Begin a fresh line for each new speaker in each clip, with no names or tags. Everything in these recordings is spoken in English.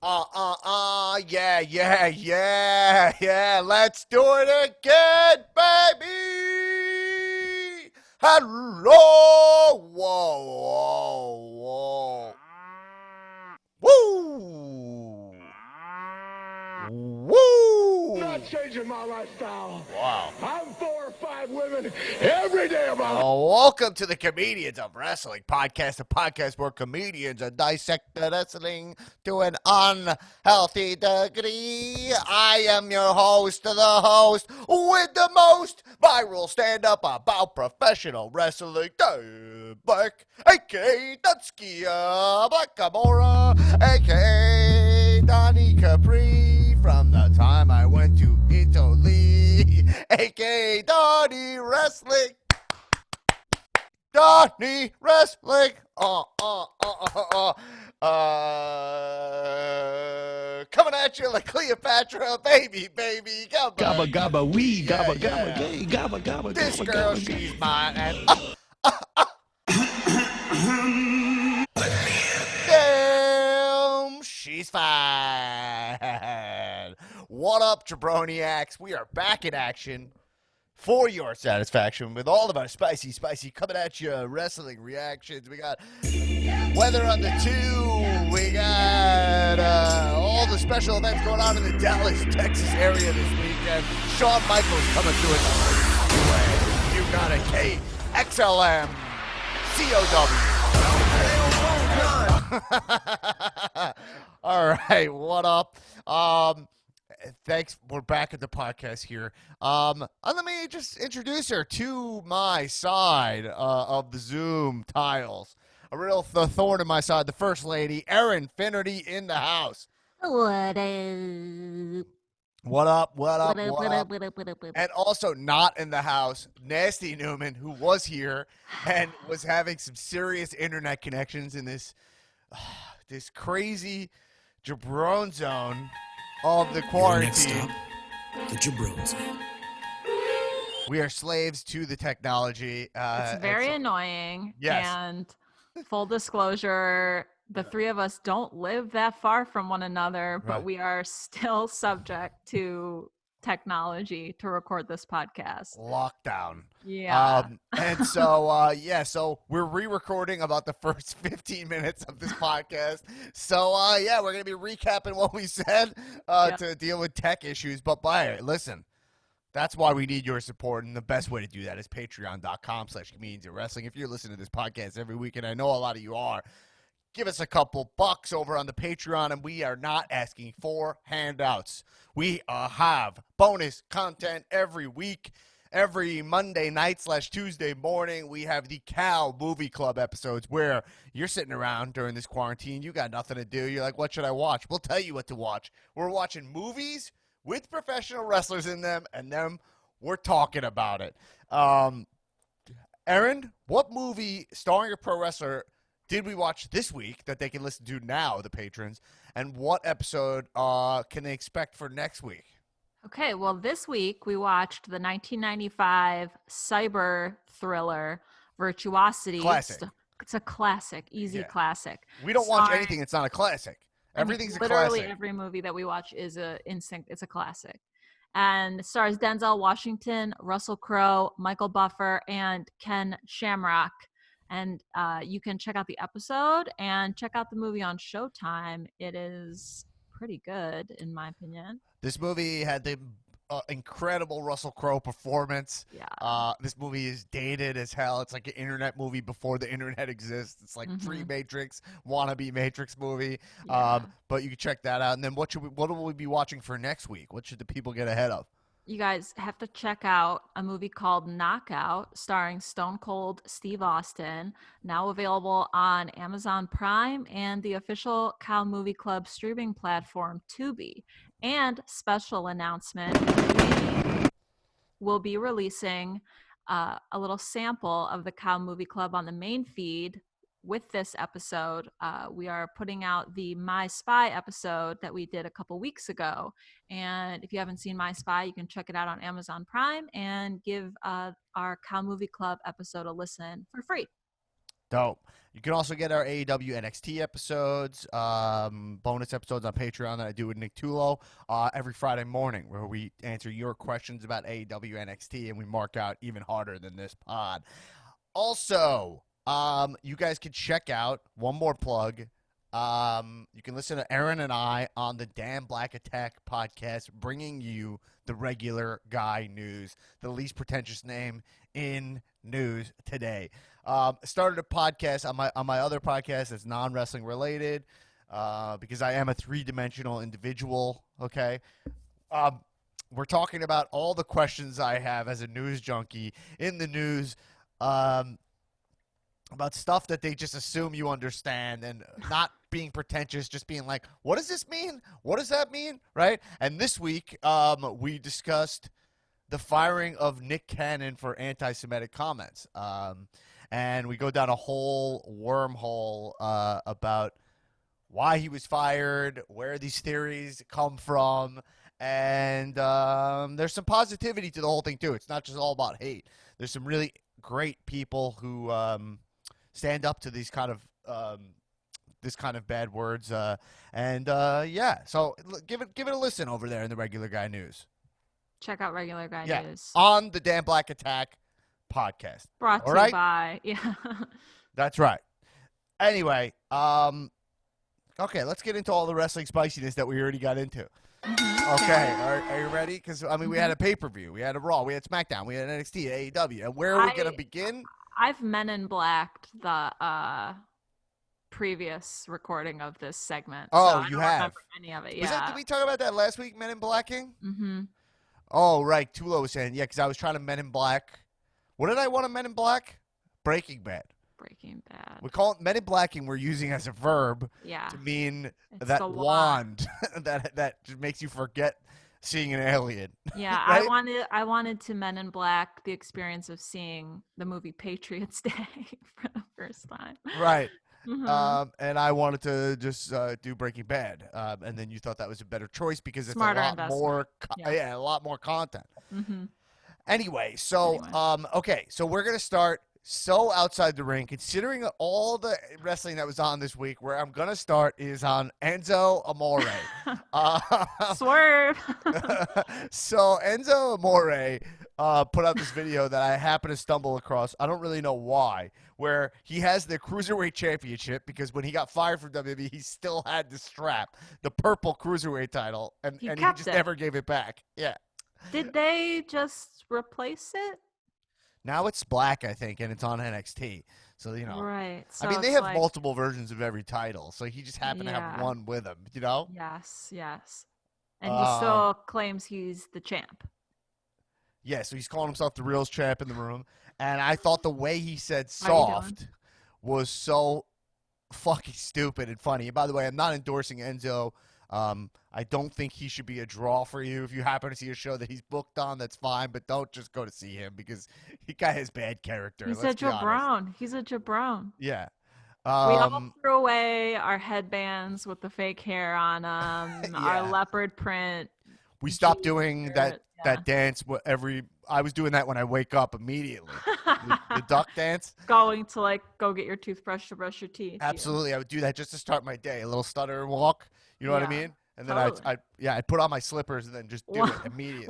Yeah. Let's do it again, baby. Hello. Whoa.
Not
Woo.
changing my lifestyle.
Wow.
I'm 4 or 5 women every day of my life.
Oh, welcome to the Comedians of Wrestling podcast, a podcast where comedians dissect the wrestling to an unhealthy degree. I am your host, the host with the most viral stand-up about professional wrestling, Dave Black, a.k.a. Dutski Blackamora, a.k.a. Donnie Capri, from the time I went to Italy, a.k.a. Donnie Wrestling. Donnie Wrestling. Coming at you like Cleopatra, baby. Come
Gabba
on.
gabba wee,
Yeah,
gabba gabba
yeah.
gay, gabba gabba
This
gabba
girl,
gabba
she's
gay.
mine. And damn, she's fine. What up, jabroniacs? We are back in action for your satisfaction with all of our spicy coming at you wrestling reactions. We got weather on the 2. We got all the special events going on in the Dallas, Texas area this weekend. Shawn Michaels coming through in the way. You got a KXLM COW. All right, what up? Thanks. We're back at the podcast here. Let me just introduce her to my side of the Zoom tiles. A real thorn in my side. The first lady, Erin Finnerty, in the house.
What up?
What up? What up?
What up?
What
What
up?
up? What up? What up? What up?
And also not in the house, Nasty Newman, who was here and was having some serious internet connections in this this crazy jabron zone of the
Your next
quarantine.
stop, the Jabrones.
We are slaves to the technology.
It's very annoying.
Yes.
And full disclosure, the three of us don't live that far from one another, but
Right.
we are still subject to technology to record this podcast.
Lockdown.
Yeah.
And so, so we're re-recording about the first 15 minutes of this podcast. So, we're going to be recapping what we said
Yep.
to deal with tech issues. But listen, that's why we need your support. And the best way to do that is patreon.com/comedians of wrestling. If you're listening to this podcast every week, and I know a lot of you are, give us a couple bucks over on the Patreon, and we are not asking for handouts. We have bonus content every week. Every Monday night / Tuesday morning, we have the Cow Movie Club episodes where you're sitting around during this quarantine. You got nothing to do. You're like, what should I watch? We'll tell you what to watch. We're watching movies with professional wrestlers in them, and then we're talking about it. Erin, what movie starring a pro wrestler did we watch this week that they can listen to now, the patrons? And what episode can they expect for next week?
Okay, well, this week we watched the 1995 cyber thriller Virtuosity.
Classic.
It's a classic, easy
Yeah.
classic.
We don't watch
Starring-
anything that's not a classic.
I mean,
Everything's a
literally
classic.
every movie that we watch is a instinct. It's a classic, and it stars Denzel Washington, Russell Crowe, Michael Buffer, and Ken Shamrock. And you can check out the episode and check out the movie on Showtime. It is pretty good, in my opinion.
This movie had the incredible Russell Crowe performance.
Yeah.
This movie is dated as hell. It's like an internet movie before the internet exists. It's like pre-Matrix, wannabe Matrix movie.
Yeah.
But you can check that out. And then what will we be watching for next week? What should the people get ahead of?
You guys have to check out a movie called Knockout, starring Stone Cold Steve Austin, now available on Amazon Prime and the official Cow Movie Club streaming platform Tubi. And special announcement, we will be releasing a little sample of the Cow Movie Club on the main feed. With this episode, we are putting out the My Spy episode that we did a couple weeks ago. And if you haven't seen My Spy, you can check it out on Amazon Prime and give our Cow Movie Club episode a listen for free.
Dope. You can also get our AEW NXT episodes, bonus episodes on Patreon that I do with Nick Tulo every Friday morning, where we answer your questions about AEW NXT, and we mark out even harder than this pod. Also, you guys can check out one more plug. You can listen to Erin and I on the Damn Black Attack podcast, bringing you the regular guy news, the least pretentious name in news today. Started a podcast on my other podcast that's non-wrestling related because I am a three-dimensional individual, okay? We're talking about all the questions I have as a news junkie in the news about stuff that they just assume you understand, and not being pretentious, just being like, what does this mean? What does that mean? Right? And this week, we discussed the firing of Nick Cannon for anti-Semitic comments. And we go down a whole wormhole about why he was fired, where these theories come from, and there's some positivity to the whole thing, too. It's not just all about hate. There's some really great people who stand up to these kind of bad words, yeah. So give it a listen over there in the Regular Guy News.
Check out Regular Guy News.
On the Dan Black Attack podcast.
Brought to you by, yeah.
That's right. Anyway, okay, let's get into all the wrestling spiciness that we already got into. Okay, are you ready? Because, I mean, we had a pay-per-view, we had a Raw, we had SmackDown, we had NXT, AEW, and where are we going to begin?
I've Men in Blacked the previous recording of this segment.
Oh,
so I
you
don't
have?
Remember any of it, yeah.
Did we talk about that last week, Men in Blacking?
Mm-hmm.
Oh, right, Tulo was saying, yeah, because I was trying to Men in Black. What did I want to Men in Black? Breaking Bad.
Breaking Bad.
We call it Men in Blacking. We're using as a verb to mean
it's
that wand that just makes you forget seeing an alien.
Yeah, right? I wanted to Men in Black the experience of seeing the movie Patriots Day for the first time.
Right.
Mm-hmm.
And I wanted to just do Breaking Bad, and then you thought that was a better choice because it's a lot more, a lot more content.
Mm-hmm.
Anyway, so okay, so we're gonna start so outside the ring, considering all the wrestling that was on this week. Where I'm gonna start is on Enzo Amore.
Swerve.
So Enzo Amore put out this video that I happened to stumble across. I don't really know why. Where he has the Cruiserweight Championship because when he got fired from WWE, he still had the strap, the purple Cruiserweight title, and he just never gave it back. Yeah.
Did they just replace it?
Now it's black, I think, and it's on NXT. So, you know.
Right. So
I mean, they have multiple versions of every title, so he just happened to have one with him, you know?
Yes. And he still claims he's the champ.
Yeah, so he's calling himself the realest champ in the room. And I thought the way he said SAWFT was so fucking stupid and funny. And by the way, I'm not endorsing Enzo. I don't think he should be a draw for you. If you happen to see a show that he's booked on, that's fine, but don't just go to see him because he got his bad character.
He's a jabron. He's a jabron.
Yeah.
We all threw away our headbands with the fake hair on them, our leopard print.
We stopped doing that dance I was doing that when I wake up immediately. the duck dance.
Going to go get your toothbrush to brush your teeth.
Absolutely. I would do that just to start my day. A little stutter and walk. You know what I mean? And then I'd put on my slippers and then just do it immediately.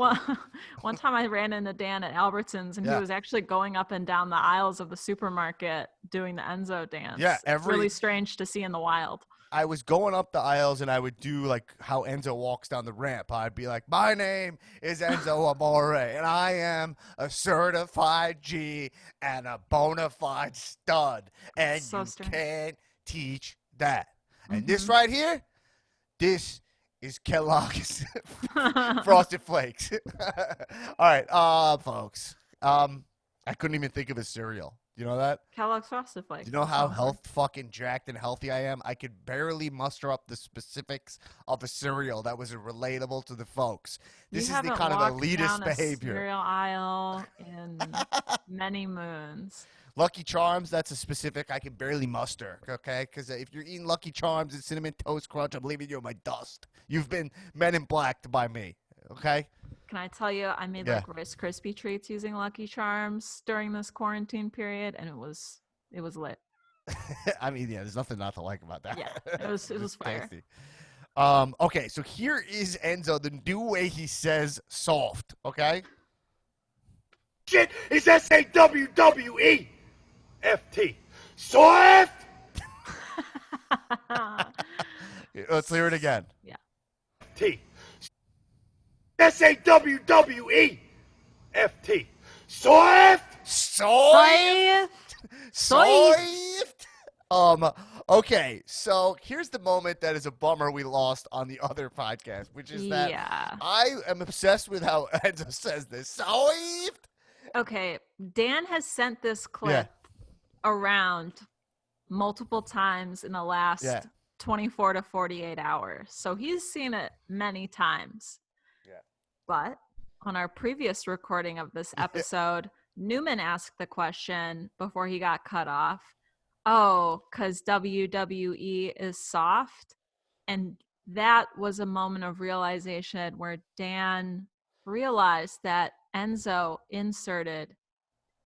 One time I ran into Dan at Albertsons and he was actually going up and down the aisles of the supermarket doing the Enzo dance. Yeah. It's really strange to see in the wild.
I was going up the aisles and I would do like how Enzo walks down the ramp. I'd be like, my name is Enzo Amore and I am a certified G and a bona fide stud. And so you can't teach that. And this right here, this is Kellogg's Frosted Flakes. All right, folks. I couldn't even think of a cereal. You know that?
Kellogg's Frosted Flakes.
You know how fucking jacked and healthy I am? I could barely muster up the specifics of a cereal that was relatable to the folks. This is the kind of elitist behavior.
Cereal aisle in many moons.
Lucky Charms, that's a specific I can barely muster, okay? Because if you're eating Lucky Charms and Cinnamon Toast Crunch, I'm leaving you in my dust. You've been Men in Blacked by me, okay?
Can I tell you, I made Rice Krispie treats using Lucky Charms during this quarantine period, and it was lit.
I mean, yeah, there's nothing not to like about that.
Yeah, it was fire.
Tasty. Okay, so here is Enzo, the new way he says SAWFT, okay?
Shit is SAWWEFT. SAWFT.
Let's hear it again.
Yeah.
T. SAWWEFT. SAWFT.
SAWFT.
SAWFT.
SAWFT. Okay, so here's the moment that is a bummer we lost on the other podcast, which is that I am obsessed with how Enzo says this. SAWFT.
Okay, Dan has sent this clip around multiple times in the last 24 to 48 hours. So he's seen it many times.
Yeah.
But on our previous recording of this episode, Newman asked the question before he got cut off. Oh, because WWE is soft. And that was a moment of realization where Dan realized that Enzo inserted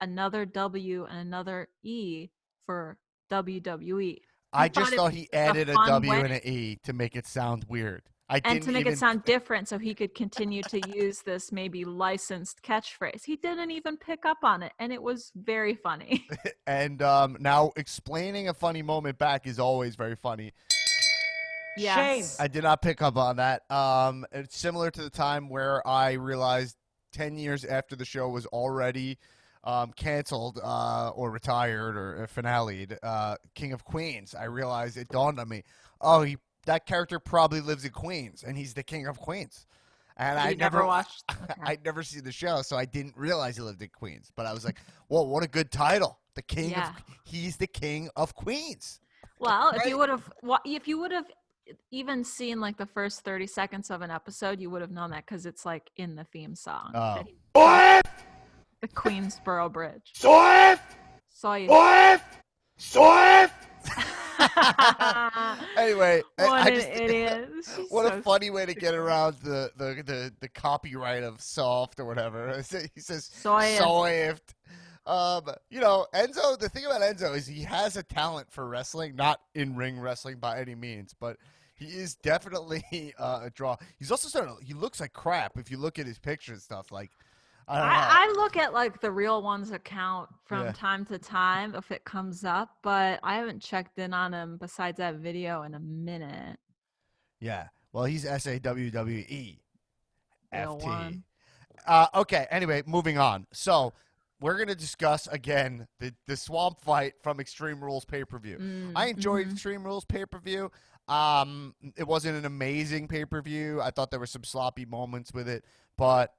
another W and another E for WWE.
I just thought he added a W and an E to make it sound weird.
And to make it sound different so he could continue to use this maybe licensed catchphrase. He didn't even pick up on it, and it was very funny.
And now explaining a funny moment back is always very funny.
Yes.
Shame.
I did not pick up on that. It's similar to the time where I realized 10 years after the show was already canceled or retired or finale'd, King of Queens. I realized it dawned on me, that character probably lives in Queens, and he's the King of Queens. And I never
watched. Okay.
I'd never seen the show, so I didn't realize he lived in Queens. But I was like, whoa, what a good title. The King of he's the King of Queens.
Well, if you would have even seen like the first 30 seconds of an episode, you would have known that because it's like in the theme song.
Oh.
SAWFT.
The Queensboro Bridge.
SAWFT.
Saw you.
SAWFT. SAWFT.
Anyway,
What an idiot.
What a funny way to get around the copyright of SAWFT or whatever. He says SAWFT. Enzo, the thing about Enzo is he has a talent for wrestling, not in ring wrestling by any means, but he is definitely a draw. He's also he looks like crap if you look at his picture and stuff. Like, I don't know.
I look at like the Real Ones account from time to time if it comes up, but I haven't checked in on him besides that video in a minute.
Yeah. Well, he's SAWWEFT. Okay. Anyway, moving on. So we're going to discuss again the swamp fight from Extreme Rules pay-per-view. I enjoyed Extreme Rules pay-per-view. It wasn't an amazing pay-per-view. I thought there were some sloppy moments with it, but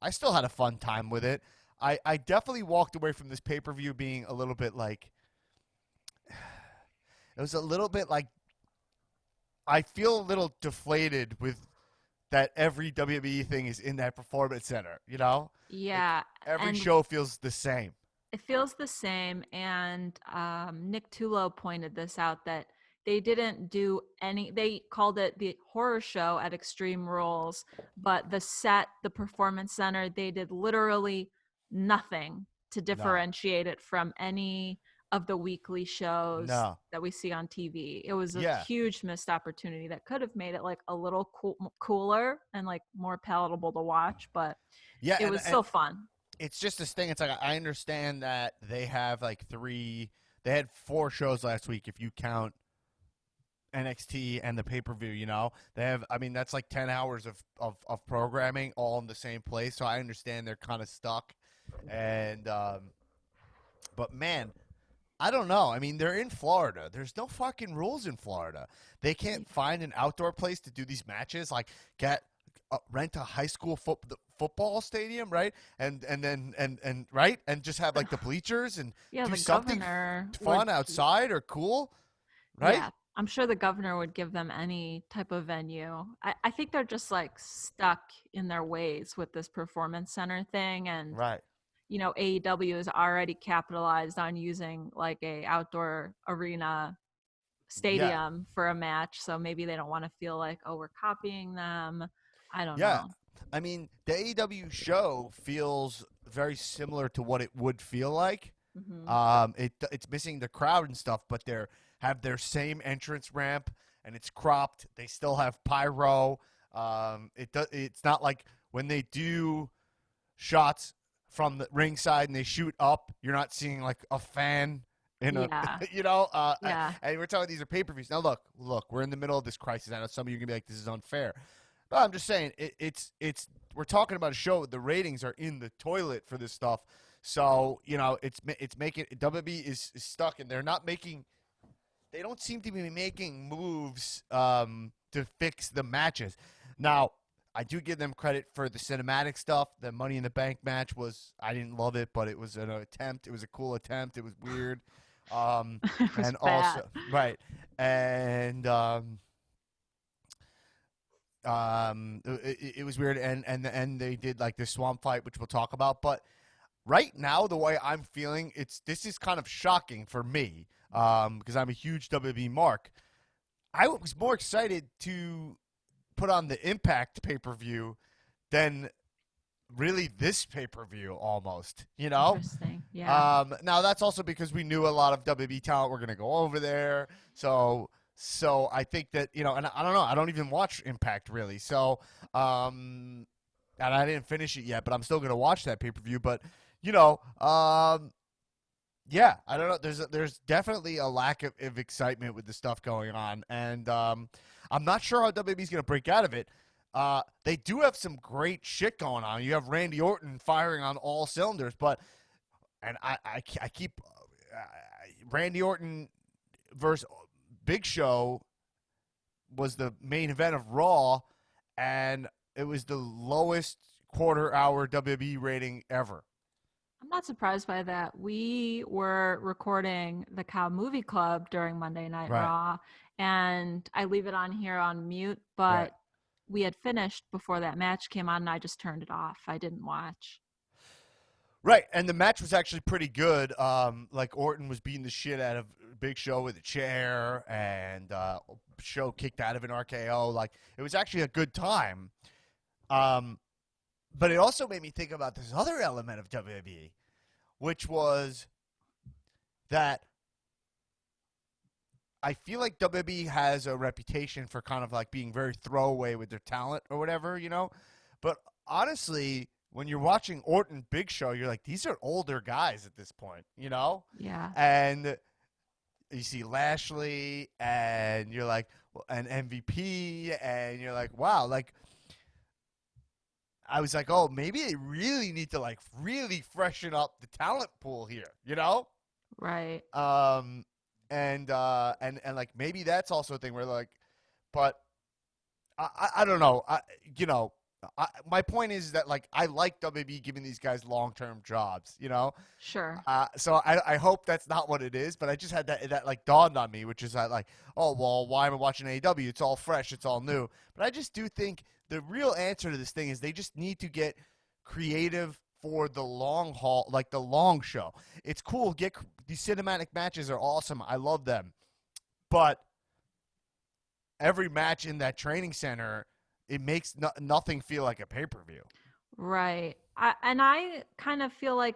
I still had a fun time with it. I definitely walked away from this pay-per-view being a little bit like, it was a little bit like, I feel a little deflated with that every WWE thing is in that performance center, you know?
Yeah.
Like every
and
show feels the same.
It feels the same. And Nick Tulo pointed this out that they didn't do they called it the Horror Show at Extreme Rules, but the performance center, they did literally nothing to differentiate it from any of the weekly shows that we see on TV. It was a huge missed opportunity that could have made it like a little cooler and like more palatable to watch, but it was still fun.
It's just this thing. It's like, I understand that they have like they had 4 shows last week if you count NXT and the pay-per-view, you know? They have, I mean, that's like 10 hours of programming all in the same place, so I understand they're kind of stuck. And but man, I don't know. I mean, they're in Florida. There's no fucking rules in Florida. They can't find an outdoor place to do these matches, like rent a high school football stadium, right? And then right? And just have like the bleachers and do something fun outside or cool, right?
Yeah. I'm sure the governor would give them any type of venue. I think they're just like stuck in their ways with this performance center thing. And, AEW is already capitalized on using like a outdoor arena stadium for a match. So maybe they don't want to feel like, we're copying them. I don't know.
I mean, the AEW show feels very similar to what it would feel like It's missing the crowd and stuff, but they have their same entrance ramp and it's cropped. They still have pyro. It's not like when they do shots from the ringside and they shoot up, you're not seeing like a fan in a,
Yeah.
and we're talking these are pay-per-views. Now look, we're in the middle of this crisis. I know some of you are gonna be like, this is unfair. But I'm just saying it's we're talking about a show. The ratings are in the toilet for this stuff. So, it's making WWE is stuck and they're not making they don't seem to be making moves to fix the matches. Now, I do give them credit for the cinematic stuff. The Money in the Bank match I didn't love it, but it was an attempt. It was a cool attempt. It was weird.
It was
And
bad.
also, right. And it was weird. And they did like this swamp fight, which we'll talk about. But right now, the way I'm feeling, this is kind of shocking for me because I'm a huge WWE mark. I was more excited to put on the Impact pay-per-view than really this pay-per-view almost,
Interesting. Yeah.
Now that's also because we knew a lot of WWE talent were going to go over there. So I think that, and I don't know, I don't even watch Impact really. So, and I didn't finish it yet, but I'm still going to watch that pay-per-view. But, yeah, I don't know. There's definitely a lack of excitement with the stuff going on. And I'm not sure how WWE's going to break out of it. They do have some great shit going on. You have Randy Orton firing on all cylinders, and I keep Randy Orton versus Big Show was the main event of Raw, and it was the lowest quarter-hour WWE rating ever.
I'm not surprised by that. We were recording the Cow Movie Club during Monday Night
Right.
Raw, and I leave it on here on mute, but
Right.
we had finished before that match came on, and I just turned it off. I didn't watch.
Right, and the match was actually pretty good. Like Orton was beating the shit out of Big Show with a chair, and Show kicked out of an RKO. Like it was actually a good time. But it also made me think about this other element of WWE, which was that I feel like WWE has a reputation for kind of like being very throwaway with their talent or whatever, But honestly, when you're watching Orton Big Show, you're like, these are older guys at this point,
Yeah.
And you see Lashley, and you're like, an MVP, and you're like, wow, like. I was like, oh, maybe they really need to like really freshen up the talent pool here,
Right.
And like maybe that's also a thing where like, but I don't know, my point is that like I like WWE giving these guys long-term jobs,
Sure.
So I hope that's not what it is, but I just had that like dawned on me, which is like, oh well, why am I watching AEW? It's all fresh, it's all new. But I just do think the real answer to this thing is they just need to get creative for the long haul, like the long show. It's cool. These cinematic matches are awesome. I love them. But every match in that training center, it makes nothing feel like a pay-per-view.
Right. I kind of feel like,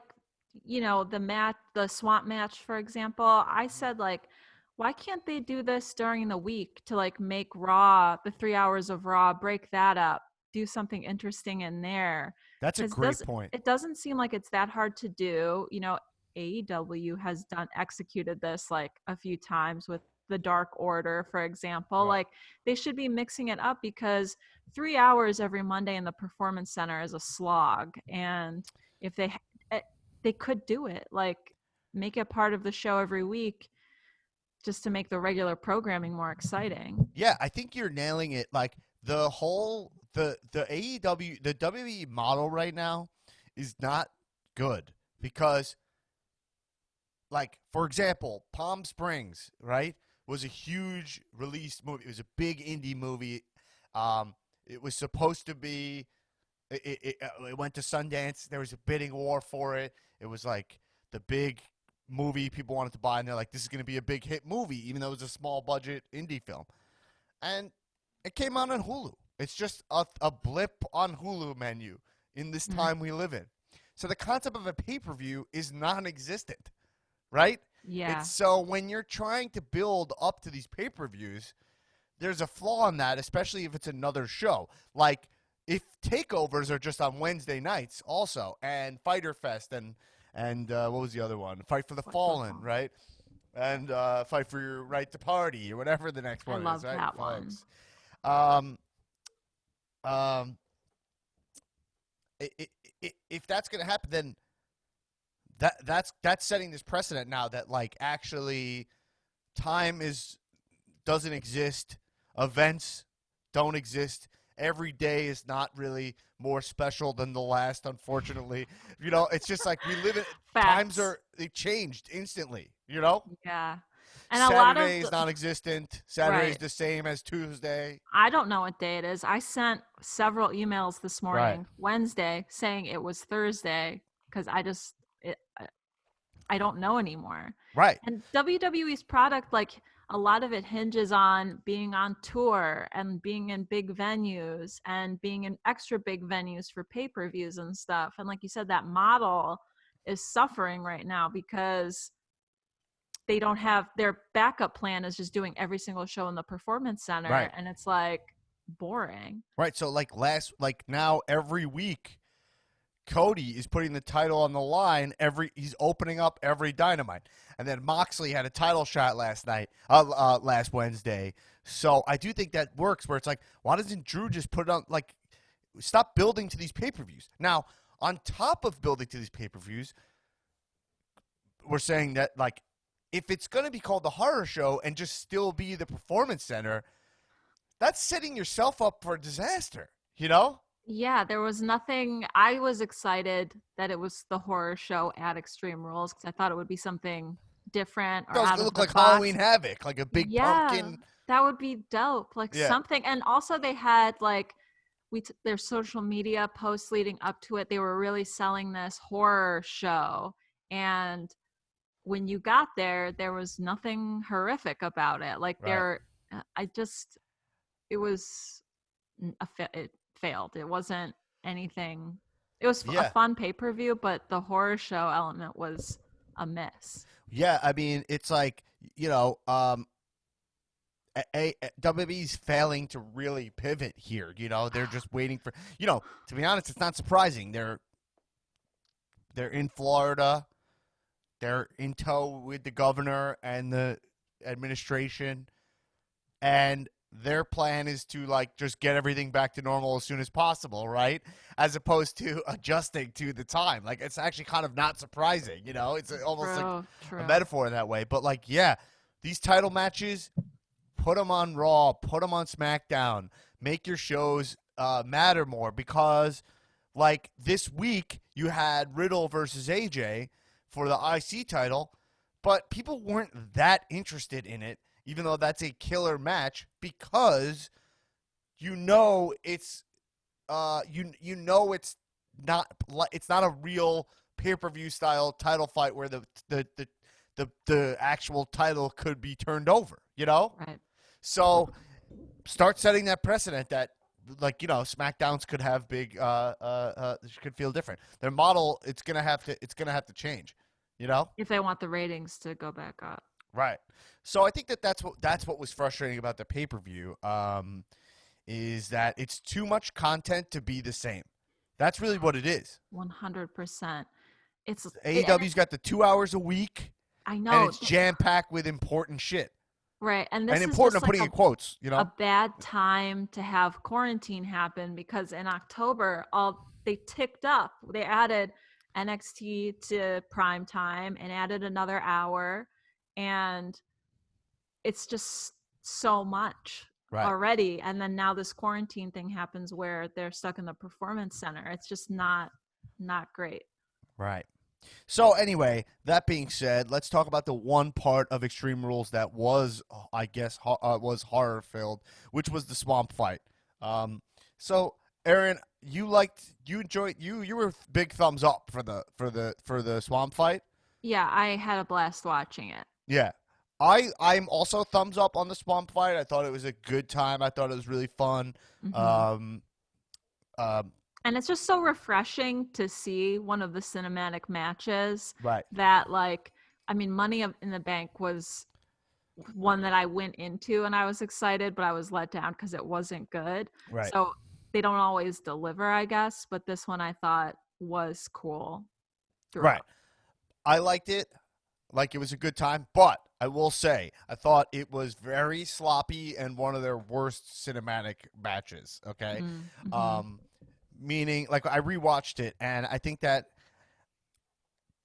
the swamp match, for example, I said like, why can't they do this during the week to like make Raw, the 3 hours of Raw, break that up, do something interesting in there?
That's a great point.
It doesn't seem like it's that hard to do. AEW has executed this like a few times with the Dark Order, for example.
Right.
Like they should be mixing it up because 3 hours every Monday in the Performance Center is a slog. And if they could do it, like make it part of the show every week, just to make the regular programming more exciting.
Yeah, I think you're nailing it. Like the whole the AEW, the WWE model right now is not good because, like, for example, Palm Springs, right, was a huge released movie. It was a big indie movie. It was supposed to be. It went to Sundance. There was a bidding war for it. It was like the big movie people wanted to buy, and they're like, this is going to be a big hit movie, even though it was a small budget indie film. And it came out on Hulu. It's just a blip on Hulu menu in this time we live in. So the concept of a pay-per-view is non-existent. right?
Yeah.
It's so when you're trying to build up to these pay-per-views, there's a flaw in that, especially if it's another show. Like if takeovers are just on Wednesday nights also, and Fighter Fest and what was the other one? Fight for the Fallen, right? And Fight for Your Right to Party or whatever the next one
I love
is, right,
that
folks?
one.
If that's going to happen, then that's setting this precedent now that like actually time doesn't exist, events don't exist. Every day is not really more special than the last, unfortunately. You know, it's just like we live in times they changed instantly, you know?
Yeah. And
Saturday
a
is
lot of
non-existent. Saturday is
right.
the same as Tuesday.
I don't know what day it is. I sent several emails this morning, Wednesday, saying it was Thursday because I don't know anymore.
Right.
And WWE's product, like a lot of it hinges on being on tour and being in big venues and being in extra big venues for pay-per-views and stuff. And like you said, that model is suffering right now because they don't have their backup plan is just doing every single show in the performance center.
Right.
And it's like boring.
Right. So like now every week, Cody is putting the title on the line. He's opening up every Dynamite, and then Moxley had a title shot last Wednesday. So I do think that works. Where it's like, why doesn't Drew just put it on? Like, stop building to these pay-per-views. Now, on top of building to these pay-per-views, we're saying that like, if it's going to be called the Horror Show and just still be the Performance Center, that's setting yourself up for a disaster. You know?
Yeah, there was nothing. I was excited that it was the Horror Show at Extreme Rules because I thought it would be something different or out
It
of
looked
the
like
box.
Halloween Havoc, like a big pumpkin.
That would be dope. Like something. And also they had like their social media posts leading up to it. They were really selling this horror show. And when you got there, there was nothing horrific about it. Like it failed. It wasn't anything. It was a fun pay-per-view, but the horror show element was a miss.
Yeah, I mean, it's like, you know, WWE's failing to really pivot here. You know, they're just waiting for, you know, to be honest, it's not surprising. They're in Florida. They're in tow with the governor and the administration, and their plan is to like just get everything back to normal as soon as possible, right? As opposed to adjusting to the time. Like, it's actually kind of not surprising, you know? It's almost
True.
a metaphor in that way. But like, yeah, these title matches, put them on Raw, put them on SmackDown, make your shows matter more, because like this week you had Riddle versus AJ for the IC title, but people weren't that interested in it, even though that's a killer match, because you know it's it's not a real pay-per-view style title fight where the actual title could be turned over, you know?
Right.
So start setting that precedent that, like, you know, SmackDowns could have big could feel different. Their model, it's gonna have to change, you know,
if they want the ratings to go back up.
Right. So I think that's what was frustrating about the pay-per-view, is that it's too much content to be the same. That's really what it is.
100%.
AEW's got the 2 hours a week.
I know.
And it's jam-packed with important shit.
Right. And this is
important,
just
I'm putting in quotes, you know?
A bad time to have quarantine happen, because in October, they ticked up. They added NXT to prime time and added another hour. And it's just so much already. And then now this quarantine thing happens where they're stuck in the performance center. It's just not great.
Right. So anyway, that being said, let's talk about the one part of Extreme Rules that was, I guess, was horror filled, which was the swamp fight. So Erin, you were big thumbs up for the swamp fight.
Yeah, I had a blast watching it.
Yeah. I'm also thumbs up on the swamp fight. I thought it was a good time. I thought it was really fun.
Mm-hmm. And it's just so refreshing to see one of the cinematic matches
right.
that, like, I mean, in the Bank was one that I went into and I was excited, but I was let down because it wasn't good.
Right.
So they don't always deliver, I guess. But this one I thought was cool
Right.
throughout.
I liked it. Like, it was a good time, but I will say I thought it was very sloppy and one of their worst cinematic matches. Okay,
Mm-hmm.
meaning like I rewatched it and I think that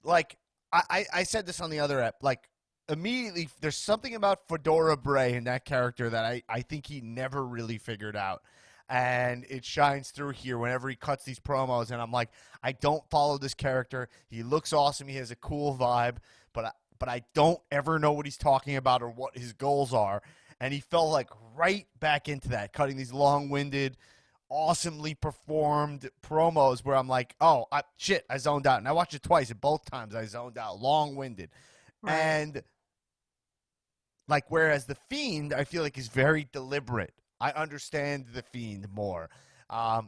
like I said this on the other app, like immediately there's something about Fedora Bray and that character that I think he never really figured out. And it shines through here whenever he cuts these promos, and I'm like, I don't follow this character. He looks awesome. He has a cool vibe, but I don't ever know what he's talking about or what his goals are. And he fell like right back into that, cutting these long-winded, awesomely performed promos where I'm like, oh, I zoned out. And I watched it twice, and both times I zoned out, long-winded.
Right.
And like, whereas the Fiend, I feel like is very deliberate. I understand the Fiend more.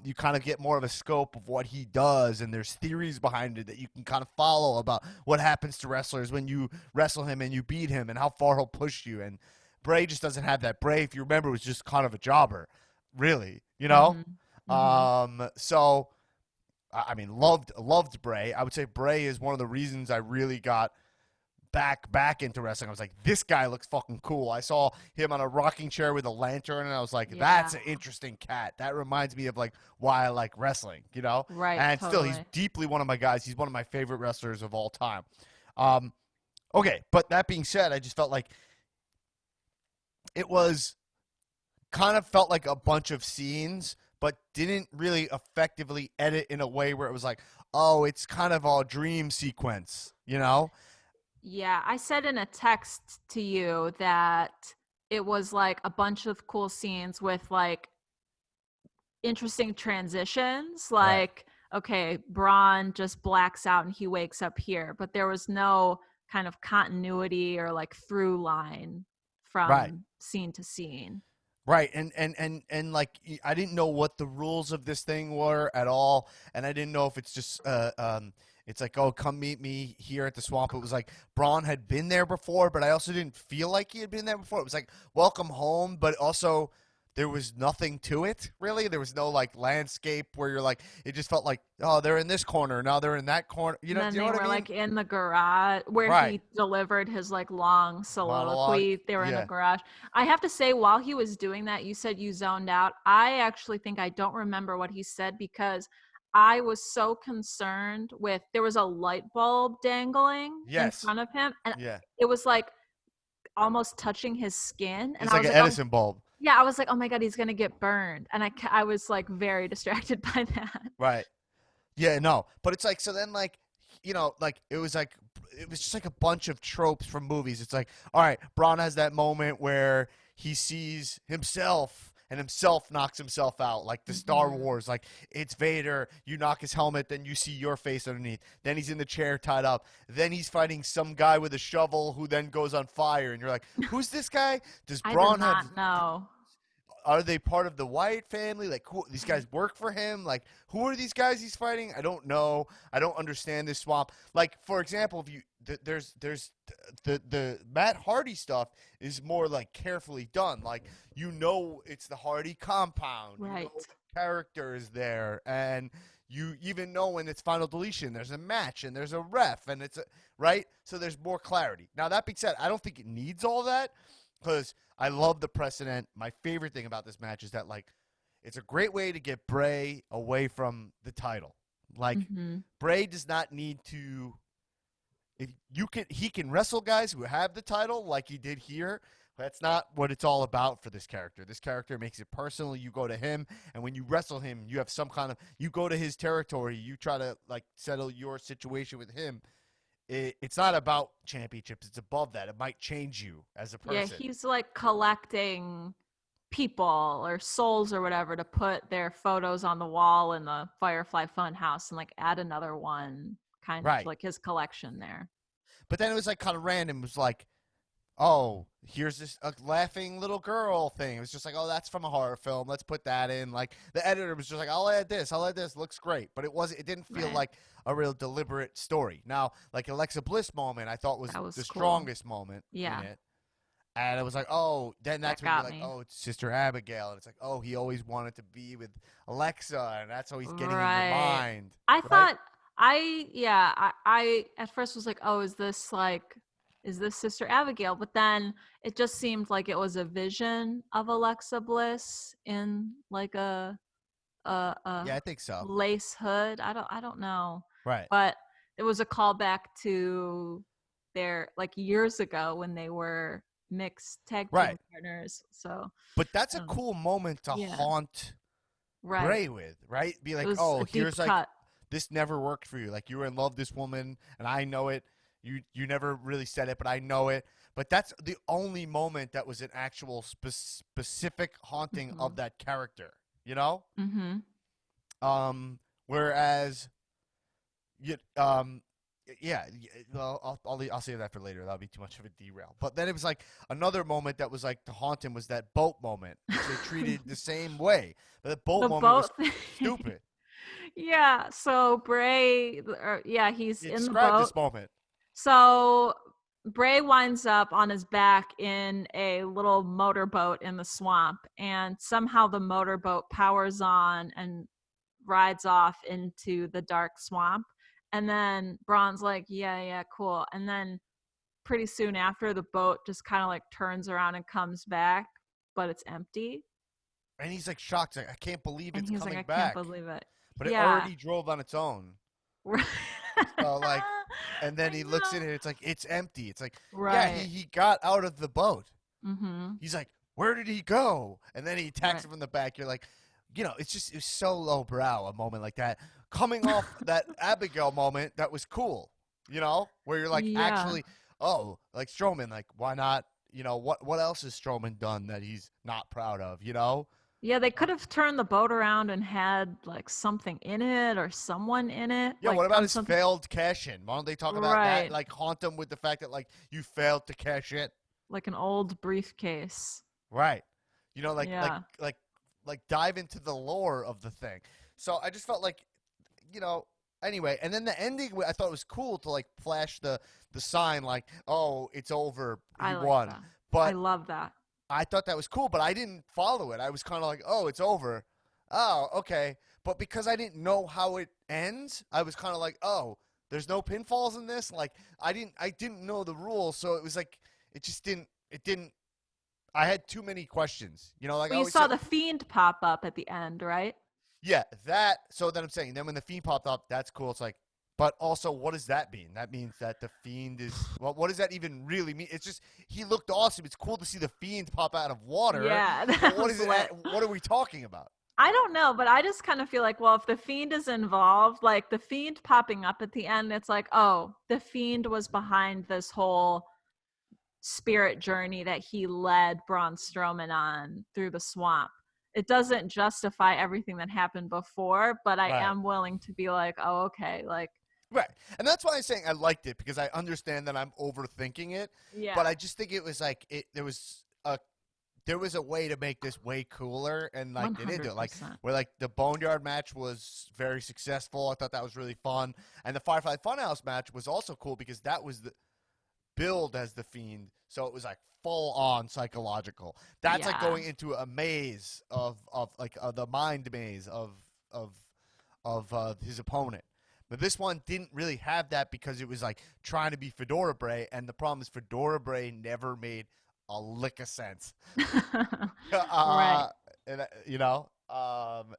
You kind of get more of a scope of what he does, and there's theories behind it that you can kind of follow about what happens to wrestlers when you wrestle him and you beat him and how far he'll push you. And Bray just doesn't have that. Bray, if you remember, was just kind of a jobber, really, you know?
Mm-hmm.
So, I mean, loved Bray. I would say Bray is one of the reasons I really got back into wrestling. I was like, this guy looks fucking cool. I saw him on a rocking chair with a lantern, and I was like, that's
Yeah.
an interesting cat. That reminds me of like why I like wrestling, you know?
Right.
And still,
Totally.
he's deeply one of my guys. He's one of my favorite wrestlers of all time. Okay, but that being said, I just felt like it was kind of felt like a bunch of scenes, but didn't really effectively edit in a way where it was like, oh, it's kind of a dream sequence, you know?
Yeah, I said in a text to you that it was like a bunch of cool scenes with like interesting transitions.
Right.
Like, okay, Braun just blacks out and he wakes up here, but there was no kind of continuity or like through line
Right.
from scene to scene.
Right, and like I didn't know what the rules of this thing were at all, and I didn't know if it's just it's like, oh, come meet me here at the swamp. It was like Braun had been there before, but I also didn't feel like he had been there before. It was like welcome home, but also there was nothing to it really. There was no like landscape where you're like, it just felt like, oh, they're in this corner, now they're in that corner.
And then
Do you
they
know what
were
I mean?
like in the garage where
Right.
he delivered his like long
Monologue.
soliloquy. They were in the
Yeah.
garage. I have to say, while he was doing that, you said you zoned out. I actually think I don't remember what he said because I was so concerned with there was a light bulb dangling in
Yes.
front of him, and
Yeah.
it was like almost touching his skin. And
It's
I
like
was
an
like, oh,
Edison bulb.
yeah, I was like, oh my God, he's going to get burned. And I was like very distracted by that.
Right. Yeah, no. But it's like, so then like, like it was just like a bunch of tropes from movies. It's like, all right, Braun has that moment where he sees himself and himself knocks himself out, like the Star
Mhm.
Wars, like it's Vader, you knock his helmet, then you see your face underneath. Then he's in the chair tied up. Then he's fighting some guy with a shovel who then goes on fire and you're like, who's this guy? Does
I did
Braun have
not know.
are they part of the Wyatt family? Like, who these guys work for him? Like, who are these guys he's fighting? I don't know. I don't understand this swamp. Like, for example, if you there's the Matt Hardy stuff is more like carefully done. Like, it's the Hardy compound. You
Right.
know the character is there, and you even know when it's final deletion. There's a match and there's a ref, and right. So there's more clarity. Now that being said, I don't think it needs all that. Because I love the precedent. My favorite thing about this match is that, like, it's a great way to get Bray away from the title. Like,
Mm-hmm.
Bray does not need to. He can wrestle guys who have the title like he did here. That's not what it's all about for this character. This character makes it personal. You go to him, and when you wrestle him, you have some kind of. You go to his territory. You try to like settle your situation with him. It's not about championships. It's above that. It might change you as a
Yeah,
person.
he's like collecting people or souls or whatever to put their photos on the wall in the Firefly Funhouse and like add another one kind of
Right.
to like his collection there.
But then it was like kind of random. It was like oh, here's this laughing little girl thing. It was just like, oh, that's from a horror film. Let's put that in. Like the editor was just like, I'll add this. I'll add this. Looks great, but it didn't feel
Right.
like a real deliberate story. Now, like Alexa Bliss moment, I thought was
That was
the
cool.
strongest moment
Yeah.
in it. And it was like, oh, then that's
That
when you're
got
like,
me.
oh, it's Sister Abigail. And it's like, oh, he always wanted to be with Alexa, and that's how he's getting in your
Right.
mind.
I
Right?
thought I at first was like, oh, is this Sister Abigail? But then it just seemed like it was a vision of Alexa Bliss in like a
Yeah, I think so.
lace hood. I don't know.
Right.
But it was a callback to their like years ago when they were mixed tag team
Right.
partners. So
But that's a
um,
cool moment to
yeah.
haunt
Right.
Bray with, right? Be
It
like,
was
oh,
a deep
here's like
cut.
this never worked for you. Like you were in love with this woman, and I know it. You never really said it, but I know it. But that's the only moment that was an actual specific haunting of that character. You know.
Mm-hmm.
Whereas, you, yeah. Well, I'll save that for later. That'll be too much of a derail. But then it was like another moment that was like to haunt him was that boat moment, which they treated the same way. But the boat
The
moment was
boat thing.
stupid.
Yeah, so Bray, he's
You
in the
described
boat.
this moment.
So Bray winds up on his back in a little motorboat in the swamp, and somehow the motorboat powers on and rides off into the dark swamp. And then Braun's like, yeah, cool. And then pretty soon after, the boat just kind of like turns around and comes back, but it's empty.
And he's like shocked. Like, I can't believe
And
it's
he's like,
coming
I
back.
can't believe it.
But it
Yeah.
already drove on its own.
Right.
So like, and then
I
he looks
know.
at it. It's like it's empty. It's like, yeah,
Right.
he got out of the boat.
Mm-hmm.
He's like, where did he go? And then he attacks
Right.
him from the back. You're like, it's so lowbrow a moment like that. Coming off that Abigail moment, that was cool. Where you're like,
Yeah.
actually, oh, like Strowman, like why not? What else has Strowman done that he's not proud of?
Yeah, they could have turned the boat around and had like something in it or someone in it.
Yeah,
Like
what about
done
his
something.
failed cash in? Why don't they talk about that?
Right.
Like haunt him with the fact that like you failed to cash in.
Like an old briefcase.
Right. Like
Yeah.
dive into the lore of the thing. So I just felt like, anyway, and then the ending I thought was cool to like flash the sign like, oh, it's over. He
I like
won.
that. I
But
love that.
I thought that was cool, but I didn't follow it. I was kind of like, oh, it's over. Oh, okay. But because I didn't know how it ends, I was kind of like, oh, there's no pinfalls in this. Like I didn't know the rules, so it was like it didn't. I had too many questions. Like
Well, you saw the Fiend pop up at the end, right?
yeah, that. So then I'm saying, then when the Fiend popped up, that's cool. It's like, but also, what does that mean? That means that the Fiend is. Well, what does that even really mean? It's just he looked awesome. It's cool to see the Fiend pop out of water.
Yeah.
But what is it? What are we talking about?
I don't know, but I just kind of feel like, well, if the Fiend is involved, like the Fiend popping up at the end, it's like, oh, the Fiend was behind this whole spirit journey that he led Braun Strowman on through the swamp. It doesn't justify everything that happened before, but I
Right.
am willing to be like, oh, okay, like,
Right. And that's why I'm saying I liked it, because I understand that I'm overthinking it.
yeah.
But I just think it was like there was a way to make this way cooler, and like they didn't do it. Like
100%.
where like the Boneyard match was very successful. I thought that was really fun. And the Firefly Funhouse match was also cool because that was the build as the Fiend, so it was like full on psychological. That's like
Yeah.
going into a maze of the mind maze of his opponent. But this one didn't really have that because it was like trying to be Fedora Bray, and the problem is Fedora Bray never made a lick of sense.
Right.
And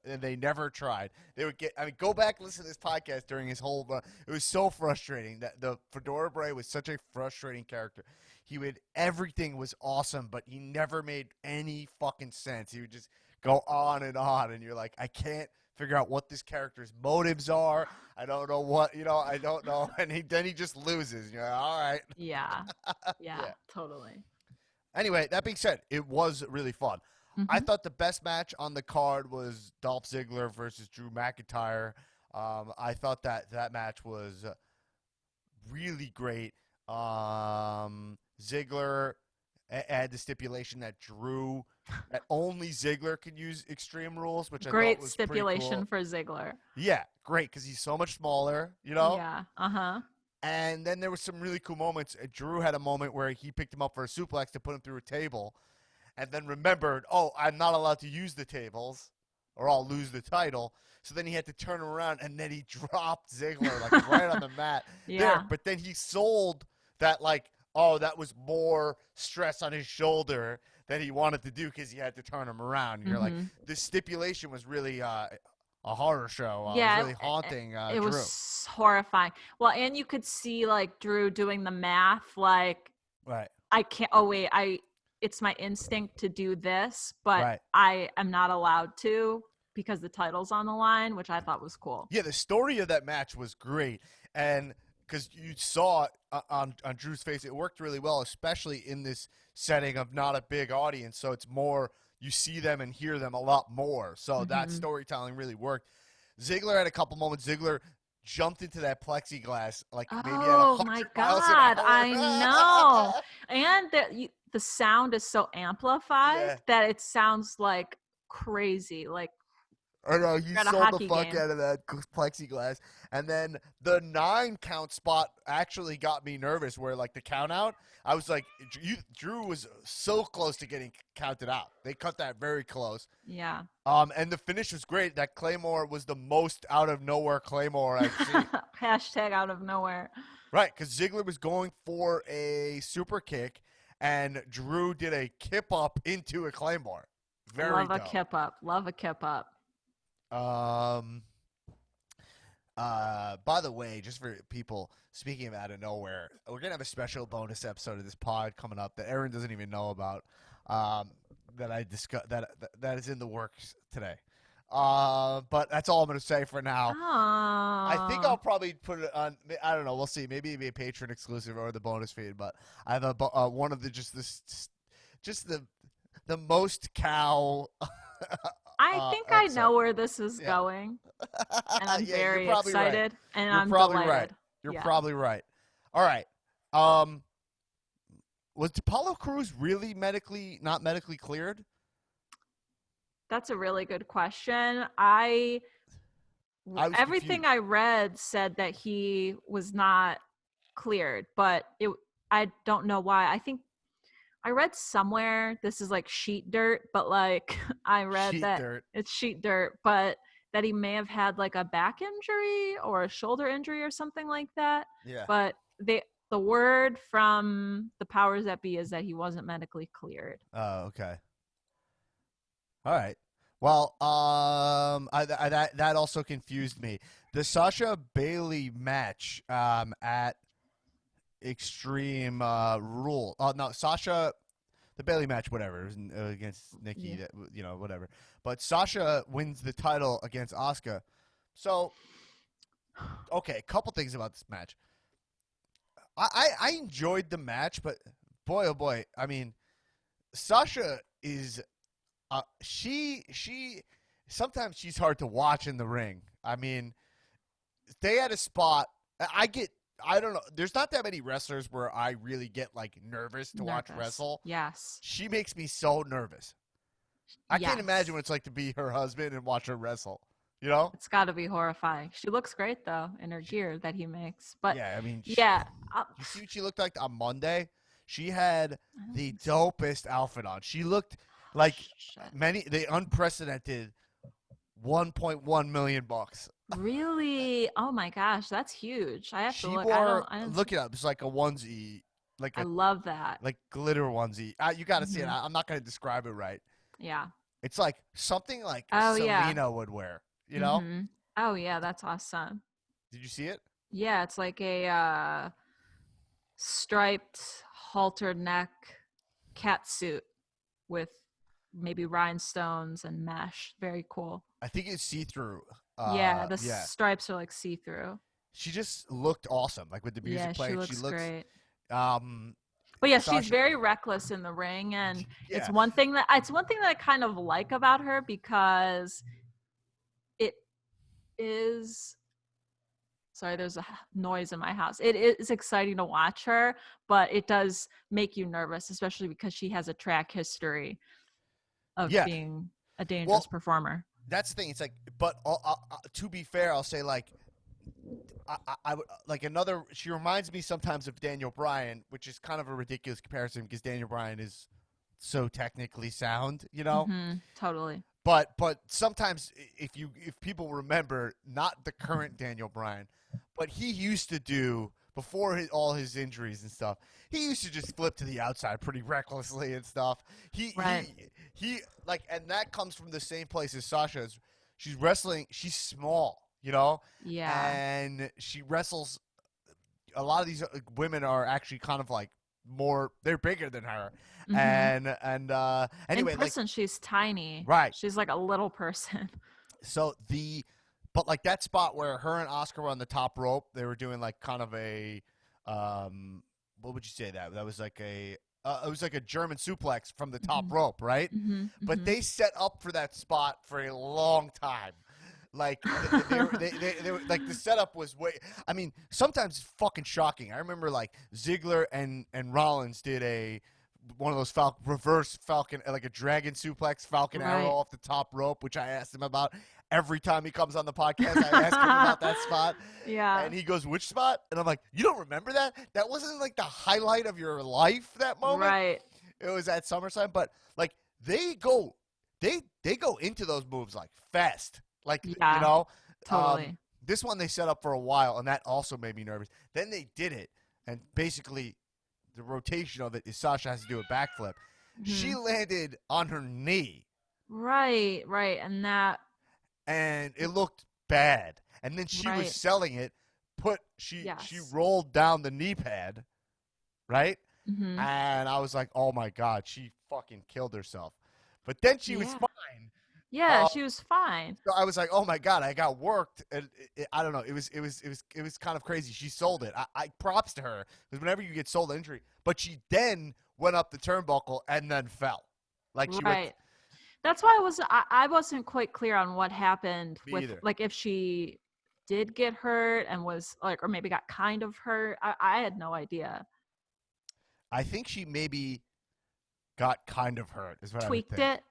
and they never tried. They would go back and listen to this podcast during his whole run. It was so frustrating that the Fedora Bray was such a frustrating character. Everything was awesome, but he never made any fucking sense. He would just go on, and you're like, I can't figure out what this character's motives are. I don't know what, I don't know. And then he just loses. You're like, all right.
Yeah. Yeah,
Yeah.
totally.
Anyway, that being said, it was really fun. I
Mhm.
thought the best match on the card was Dolph Ziggler versus Drew McIntyre. I thought that match was really great. Ziggler had the stipulation that only Ziggler could use Extreme Rules, which I
Great
thought was pretty
stipulation
cool.
for Ziggler.
Yeah, great, because he's so much smaller, you know?
Yeah. Uh-huh.
And then there was some really cool moments. Drew had a moment where he picked him up for a suplex to put him through a table, and then remembered, oh, I'm not allowed to use the tables, or I'll lose the title. So then he had to turn around, and then he dropped Ziggler like right on the mat.
Yeah.
There, but then he sold that like, oh, that was more stress on his shoulder that he wanted to do because he had to turn him around. And you're like, the stipulation was really a horror show.
Yeah,
it was really haunting
it
Drew.
was horrifying. Well, and you could see like Drew doing the math, like,
Right.
I can't. Oh wait, it's my instinct to do this, but I am not allowed to because the title's on the line, which I thought was cool.
Yeah, the story of that match was great, and because you saw on Drew's face, it worked really well, especially in this setting of not a big audience. So it's more, you see them and hear them a lot more. So that storytelling really worked. Ziggler had a couple moments. Ziggler jumped into that plexiglass like maybe at 100
my
miles an
God,
hour.
I know. And the sound is so amplified that it sounds like crazy. Like,
I know, you
at a
sold the
hockey
fuck
game.
out of that plexiglass. And then the 9 count spot actually got me nervous where, like, the count out, I was like, Drew was so close to getting counted out. They cut that very close.
Yeah.
And the finish was great. That Claymore was the most out-of-nowhere Claymore I've seen.
Hashtag out of nowhere.
Right, because Ziggler was going for a super kick, and Drew did a kip up into a Claymore. Very
Love a
dope.
kip up. Love a kip up.
By the way, just for people, speaking of out of nowhere, we're gonna have a special bonus episode of this pod coming up that Erin doesn't even know about. That I discuss that is in the works today. But that's all I'm gonna say for now. I think I'll probably put it on. I don't know. We'll see. Maybe it'll be a patron exclusive or the bonus feed. But I have one of the just the most cow.
I think I know where this is going, and I'm very excited, and I'm delighted.
Right. You're probably right. All right. Was Apollo Crews really not medically cleared?
That's a really good question. Everything
confused.
I read said that he was not cleared, but I don't know why. I think I read somewhere this is like sheet dirt, but like I read it's sheet dirt, but that he may have had like a back injury or a shoulder injury or something like that.
Yeah.
But the word from the powers that be is that he wasn't medically cleared.
Oh, okay. All right. Well, that also confused me. The Sasha Bailey match at Extreme Rule. Oh no, Sasha, the Bailey match, whatever, against Nikki, whatever. But Sasha wins the title against Asuka. So, okay, a couple things about this match. I enjoyed the match, but boy, oh boy, I mean, Sasha is, she sometimes she's hard to watch in the ring. I mean, they had a spot. I don't know. There's not that many wrestlers where I really get like nervous to watch wrestle.
Yes.
She makes me so nervous. I can't imagine what it's like to be her husband and watch her wrestle. You know?
It's got to be horrifying. She looks great though in her gear that he makes. But
yeah, I mean, you see what she looked like on Monday? She had the dopest outfit on. She looked like the unprecedented $1.1 million.
Really? Oh my gosh, that's huge. I have to look.
Look it up. It's like a onesie.
I love that.
Like glitter onesie. You got to see it. I'm not going to describe it right.
Yeah.
It's like something like Selena would wear. You know?
Mm-hmm. Oh yeah, that's awesome.
Did you see it?
Yeah, it's like a striped halter neck cat suit with maybe rhinestones and mesh. Very cool.
I think it's see-through.
The stripes are like see-through.
She just looked awesome, like with the music playing.
She looks great.
But
yeah, she's very reckless in the ring, and it's one thing that I kind of like about her because it is. Sorry, there's a noise in my house. It is exciting to watch her, but it does make you nervous, especially because she has a track history of
Yeah.
being a dangerous
Well,
performer.
That's the thing. It's like, but to be fair, I'll say like, I would like another. She reminds me sometimes of Daniel Bryan, which is kind of a ridiculous comparison because Daniel Bryan is so technically sound, you know.
Totally.
But sometimes if people remember, not the current Daniel Bryan, but he used to do before all his injuries and stuff. He used to just flip to the outside pretty recklessly and stuff. He like, and that comes from the same place as Sasha. She's wrestling. She's small, you know.
Yeah.
And she wrestles. A lot of these women are actually kind of like more. They're bigger than her. And anyway,
in person,
like,
she's tiny.
Right.
She's like a little person.
So but like that spot where her and Oscar were on the top rope, they were doing like kind of a, what would you say that? That was like it was like a German suplex from the top rope, right? But they set up for that spot for a long time. Like they were like, the setup was way. I mean, sometimes it's fucking shocking. I remember like Ziggler and Rollins did one of those reverse Falcon, like a dragon suplex, Falcon arrow off the top rope, which I asked him about every time he comes on the podcast. I ask him about that spot.
Yeah.
And he goes, which spot? And I'm like, you don't remember that? That wasn't like the highlight of your life, that moment.
Right.
It was at SummerSlam, but like they go into those moves like fast. Like,
Yeah,
you know,
totally.
this one they set up for a while, and that also made me nervous. Then they did it, and basically the rotation of it is Sasha has to do a backflip. She landed on her knee.
Right.
And it looked bad. And then she was selling it. She rolled down the knee pad, right? And I was like, oh my God, she fucking killed herself. But then she was fine.
Yeah, she was fine.
So I was like, oh my God, I got worked. And I don't know. It was kind of crazy. She sold it. I props to her, because whenever you get sold an injury, but she then went up the turnbuckle and then fell. Like, she went.
That's why I wasn't quite clear on what happened with
either.
like if she did get hurt and was like, or maybe got kind of hurt. I had no idea.
I think she maybe got kind of hurt. Is what
Tweaked
I would think.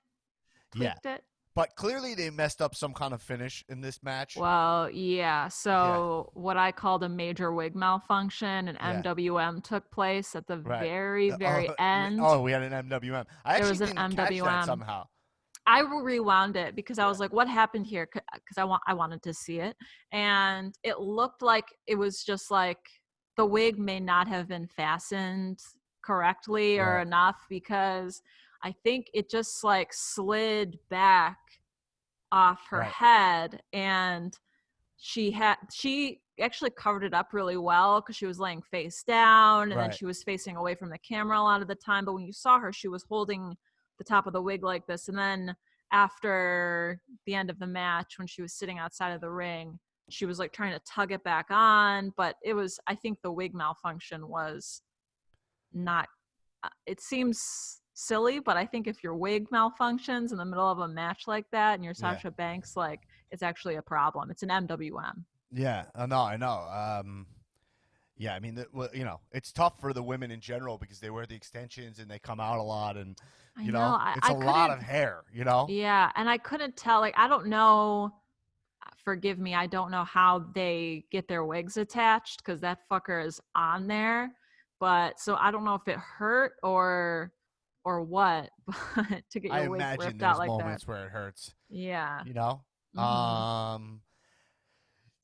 Tweaked it.
But clearly they messed up some kind of finish in this match.
Well, yeah. So what I called a major wig malfunction, an MWM took place at the very end.
Oh, we had an MWM. I actually didn't catch that somehow.
I rewound it because I was like, what happened here? Because I wanted to see it. And it looked like it was just like the wig may not have been fastened correctly or enough, because I think it just like slid back off her head, and she actually covered it up really well because she was laying face down, and then she was facing away from the camera a lot of the time. But when you saw her, she was holding the top of the wig like this. And then after the end of the match, when she was sitting outside of the ring, she was like trying to tug it back on. But I think the wig malfunction was not, it seems silly, but I think if your wig malfunctions in the middle of a match like that and you're Sasha Banks, like, it's actually a problem. It's an MWM.
Yeah, I know. Yeah, I mean, you know, it's tough for the women in general because they wear the extensions and they come out a lot, and you know it's a lot of hair, you know?
Yeah, and I couldn't tell, like, I don't know, forgive me, I don't know how they get their wigs attached because that fucker is on there. But so I don't know if it hurt or what, but to get your wig ripped out like that. I imagine there's
moments where it hurts.
Yeah.
You know?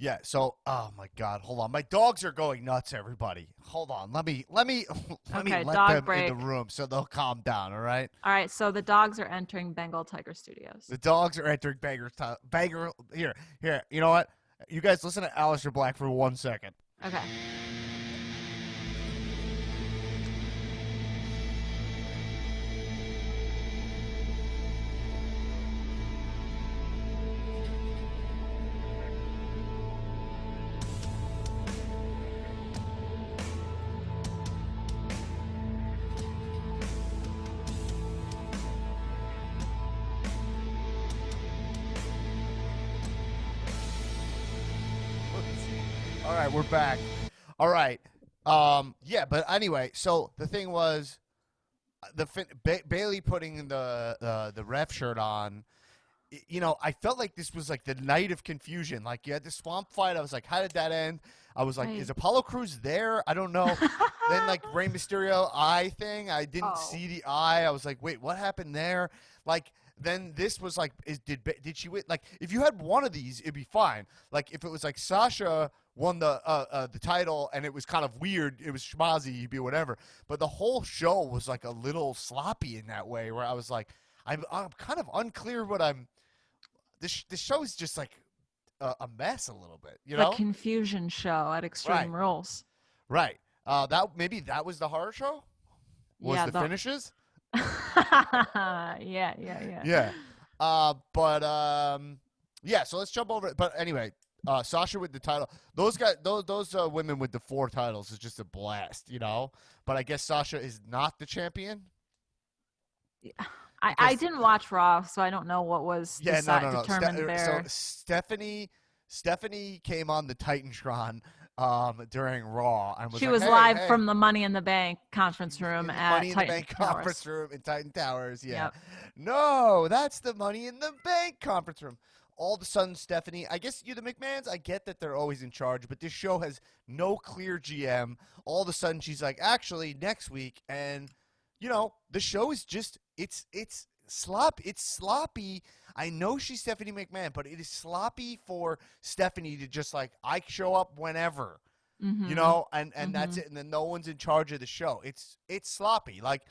Yeah, so oh my God, hold on. My dogs are going nuts, everybody. Hold on. Let me let them
break
in the room so they'll calm down, all right?
All right, so the dogs are entering Bengal Tiger Studios.
The dogs are entering Banger. Here. You know what? You guys listen to Aleister Black for 1 second.
Okay.
All right, we're back. All right. Yeah, but anyway, so the thing was, Bailey putting the ref shirt on. You know, I felt like this was like the night of confusion. Like you had the swamp fight. I was like, how did that end? I was like,
Right.
is Apollo Crews there? I don't know. Then like Rey Mysterio eye thing, I didn't
Oh.
see the eye. I was like, wait, what happened there? Like then this was like, did she win? Like if you had one of these, it'd be fine. Like if it was like Sasha won the title and it was kind of weird, it was schmozzy, you'd be whatever. But the whole show was like a little sloppy in that way, where I was like, I'm kind of unclear what I'm. This show is just like a mess a little bit, you know?
The confusion show at Extreme Rules.
Right. That was the horror show? Was
Yeah,
the finishes?
yeah.
Yeah. Yeah, so let's jump over it. But anyway, Sasha with the title. Those guys, those women with the 4 titles is just a blast, you know? But I guess Sasha is not the champion?
I didn't watch Raw, so I don't know what was determined there.
So Stephanie came on the Titantron during Raw and was
She
like,
was
hey,
live
hey.
from the Money in the Bank conference room at
Money in the
Titan
Bank
Towers.
conference room in Titan Towers. Yeah.
Yep.
No, that's the Money in the Bank conference room. All of a sudden, Stephanie, I guess you, the McMahons, I get that they're always in charge, but this show has no clear GM. All of a sudden, she's like, actually, next week. And, you know, the show is just, it's sloppy. I know she's Stephanie McMahon, but it is sloppy for Stephanie to just like, I show up whenever.
Mm-hmm.
You know, and that's it, and then no one's in charge of the show. It's sloppy. Like,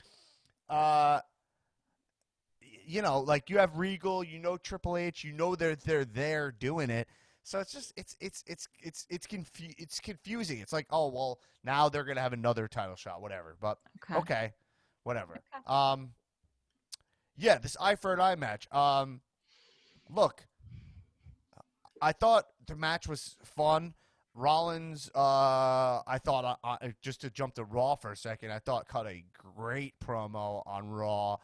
you know, like you have Regal, you know Triple H, you know they're there doing it. So it's just it's confusing. It's like, oh well, now they're gonna have another title shot, whatever. But okay whatever.
Okay.
Yeah, this eye for an eye match. Look, I thought the match was fun. Rollins, I thought, just to jump to Raw for a second, I thought cut a great promo on Raw,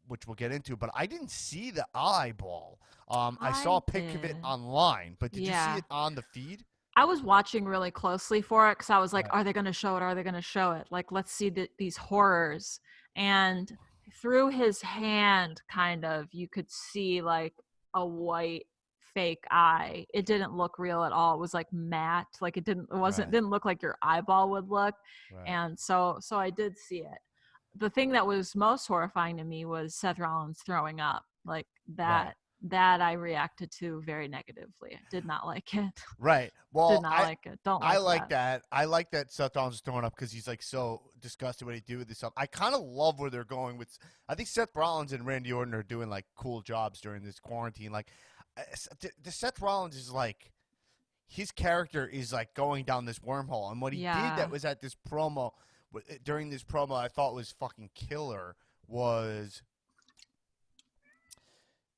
which we'll get into, but I didn't see the eyeball. I saw a pic of it online, but did you see it on the feed?
I was watching really closely for it because I was like, are they going to show it? Are they going to show it? Like, let's see these horrors. And through his hand, kind of, you could see like a white fake eye. It didn't look real at all. It was like matte. Like didn't look like your eyeball would look. Right. And so I did see it. The thing that was most horrifying to me was Seth Rollins throwing up. Like that. Right. That I reacted to very negatively. I did not like it.
Right. Well,
did not like it. Don't like
I like that. I like that Seth Rollins is throwing up because he's like so disgusted what he do with this stuff. I kind of love where they're going with. I think Seth Rollins and Randy Orton are doing like cool jobs during this quarantine. Like, the Seth Rollins is like, his character is like going down this wormhole, and what he did that was at this promo, during this promo, I thought was fucking killer.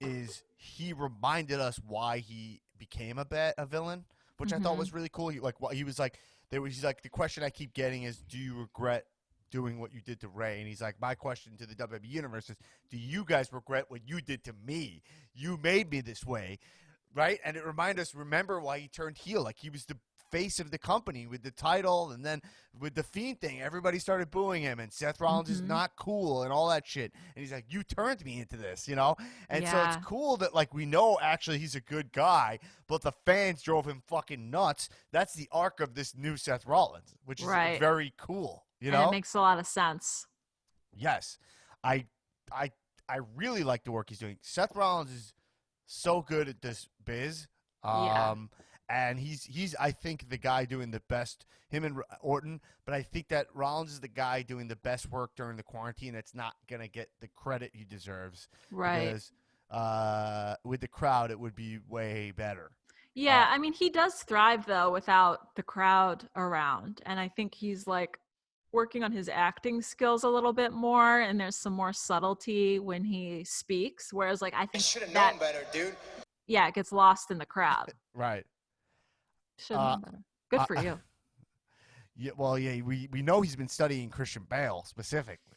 Is he reminded us why he became a villain, which I thought was really cool. He was like, the question I keep getting is, do you regret doing what you did to Ray? And he's like, my question to the WWE Universe is, do you guys regret what you did to me? You made me this way, right? And it reminded us, remember why he turned heel. Like, he was the face of the company with the title, and then with the Fiend thing, everybody started booing him, and Seth Rollins is not cool and all that shit. And he's like, you turned me into this, you know? And so it's cool that, like, we know actually he's a good guy, but the fans drove him fucking nuts. That's the arc of this new Seth Rollins, which is very cool, you know?
And it makes a lot of sense.
Yes. I really like the work he's doing. Seth Rollins is so good at this biz. And he's I think the guy doing the best, him and Orton, but I think that Rollins is the guy doing the best work during the quarantine that's not going to get the credit he deserves.
Right.
Because with the crowd, it would be way better.
Yeah, I mean, he does thrive, though, without the crowd around. And I think he's, like, working on his acting skills a little bit more, and there's some more subtlety when he speaks, whereas, like, I think
should have known better, dude.
Yeah, it gets lost in the crowd.
Right.
Should have known better. Good for you.
Yeah, well, yeah, we know he's been studying Christian Bale specifically.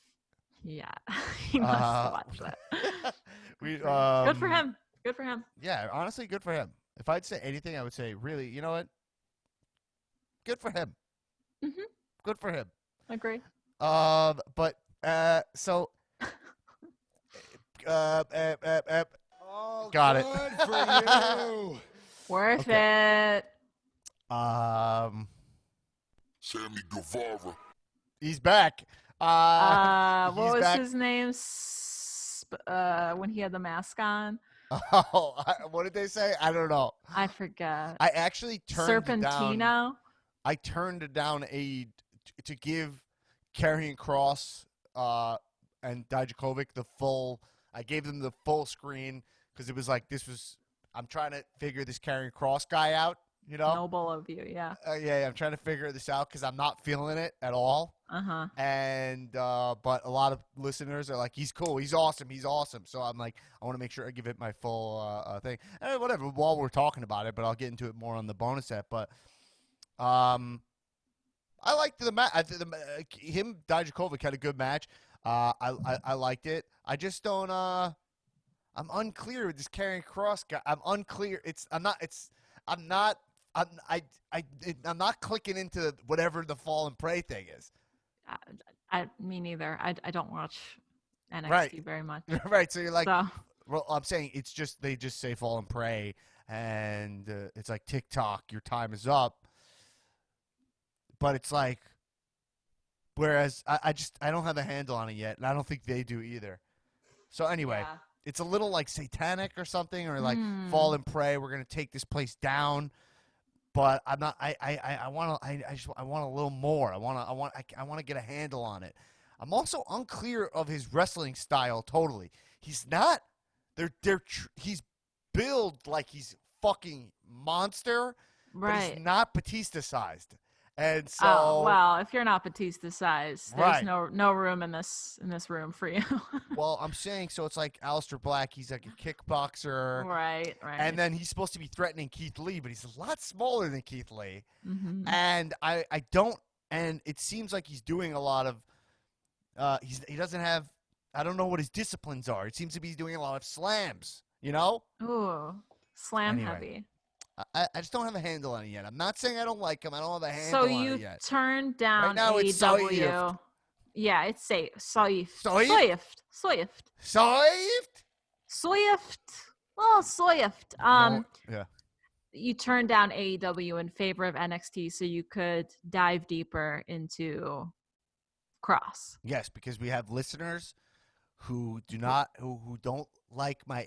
Yeah, he must have watched that. Good for him. Good for him.
Yeah, honestly, good for him. If I'd say anything, I would say, really, you know what? good for him.
Mhm.
Good for him.
Agree.
But so.
Oh,
Got it.
good for you.
Worth it.
Sammy Guevara.
He's back.
What
he's
was
back.
his name? When he had the mask on,
Oh, what did they say? I don't know.
I forget.
I actually turned it down.
Serpentino.
I turned it down to give Karrion Kross and Dijakovic the full. I gave them the full screen because it was like I'm trying to figure this Karrion Kross guy out. You know,
Noble of you, yeah.
yeah, I'm trying to figure this out because I'm not feeling it at all. And but a lot of listeners are like, he's cool, he's awesome. So I'm like, I want to make sure I give it my full thing. And whatever, while we're talking about it, but I'll get into it more on the bonus set. But I liked the match. Him, Dijakovic had a good match. I liked it. I just don't. I'm unclear with this Karrion Kross guy. I'm unclear. I'm not clicking into whatever the Fall and Prey thing is.
Me neither. I don't watch NXT very much.
Right. So you're like, well, I'm saying it's just they just say Fall and Prey, and it's like TikTok. Your time is up. But it's like, whereas I don't have a handle on it yet, and I don't think they do either. So anyway, it's a little like satanic or something, or like Fall and Prey. We're gonna take this place down. But I'm not. I want a little more. I want to get a handle on it. I'm also unclear of his wrestling style. Totally, he's not. He's billed like he's fucking monster,
right?
But he's not Batista sized. And so,
well, if you're not Batista size, there's no room in this room for you.
Well, I'm saying, so it's like Aleister Black. He's like a kickboxer,
right.
And then he's supposed to be threatening Keith Lee, but he's a lot smaller than Keith Lee.
Mm-hmm.
And I don't. And it seems like he's doing a lot of. He doesn't have. I don't know what his disciplines are. It seems to be doing a lot of slams. You know.
Ooh, slam heavy.
I just don't have a handle on it yet. I'm not saying I don't like him. I don't have a handle on it yet.
So you turned down
right now, it's
AEW.
SAWWEFT.
Yeah, it's SAWWEFT.
SAWWEFT.
Well, SAWWEFT.
Yeah.
You turned down AEW in favor of NXT so you could dive deeper into Cross.
Yes, because we have listeners who don't like my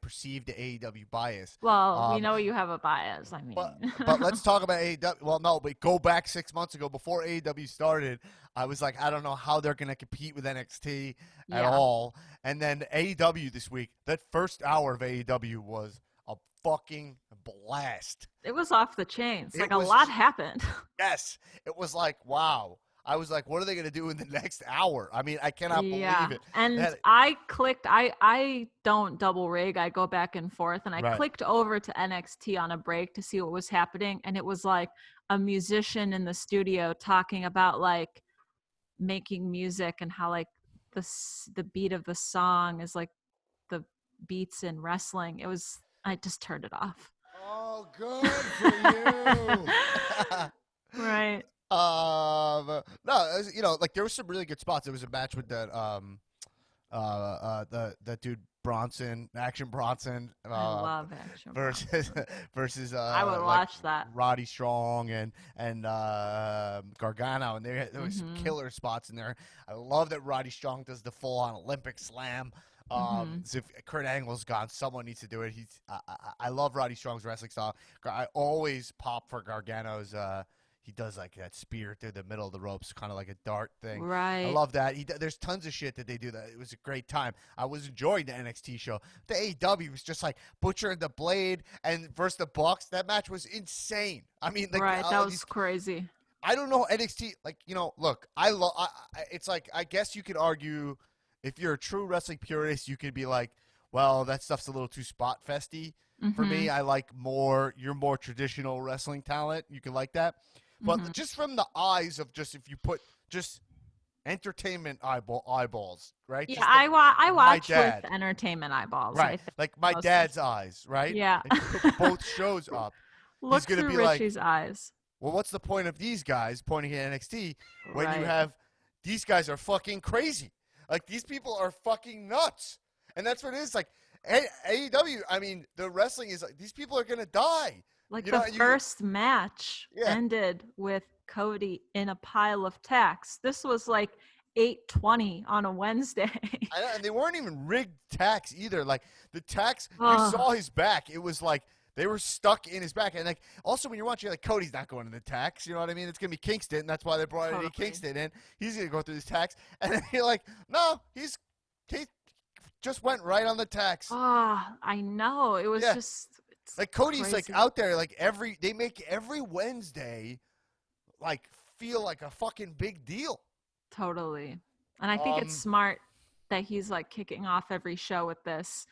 perceived AEW bias.
Well, we know you have a bias. I mean,
but let's talk about AEW. Well, no, but go back 6 months ago before AEW started. I was like, I don't know how they're going to compete with NXT at all. And then AEW this week, that first hour of AEW was a fucking blast.
It was off the chains. Like a lot happened.
Yes, it was like, wow. I was like, what are they going to do in the next hour? I mean, I cannot believe it.
And I clicked, I don't double rig. I go back and forth. And I clicked over to NXT on a break to see what was happening. And it was like a musician in the studio talking about like making music and how like the beat of the song is like the beats in wrestling. I just turned it off.
Oh, good for you.
Right.
No, like there was some really good spots. There was a match with that that dude Bronson, Action Bronson.
I love Action
versus
I would watch that.
Roddy Strong and Gargano, and there was some killer spots in there. I love that Roddy Strong does the full on Olympic slam. So if Kurt Angle's gone, someone needs to do it. I love Roddy Strong's wrestling style. I always pop for Gargano's. He does like that spear through the middle of the ropes, kind of like a dart thing.
Right.
I love that. There's tons of shit that they do. That it was a great time. I was enjoying the NXT show. The AEW was just like Butcher and the Blade and versus the Bucks. That match was insane. I mean, like,
that was crazy.
I don't know NXT. Like, look, it's like, I guess you could argue if you're a true wrestling purist, you could be like, well, that stuff's a little too spot festy. For me, I like you're more traditional wrestling talent. You can like that. But just from the eyes of if you put just entertainment eyeballs, right?
Yeah, I watch with entertainment eyeballs.
Right, like my dad's eyes, right?
Yeah.
If you put both shows up,
Look
he's gonna
through
be
Richie's
like,
eyes.
well, what's the point of these guys pointing at NXT when you
Right.
have these guys are fucking crazy? Like, these people are fucking nuts. And that's what it is. Like, AEW, I mean, the wrestling is like, these people are going to die.
Like
You
the
know,
first match
Yeah.
ended with Cody in a pile of tacks. This was like 8:20 on a Wednesday.
And they weren't even rigged tacks either. Like, the tacks, you
Ugh.
saw his back. It was like they were stuck in his back. And, like, also when you're watching, like, Cody's not going to the tacks. You know what I mean? It's going to be Kingston. That's why they brought Eddie
Totally.
Kingston in. He's going to go through his tacks. And then you're like, no, he just went right on the tacks.
I know. It was
Yeah.
just
Like, Cody's, like,
crazy.
out there, like, they make every Wednesday, like, feel like a fucking big deal.
Totally. And I think it's smart that he's like kicking off every show with this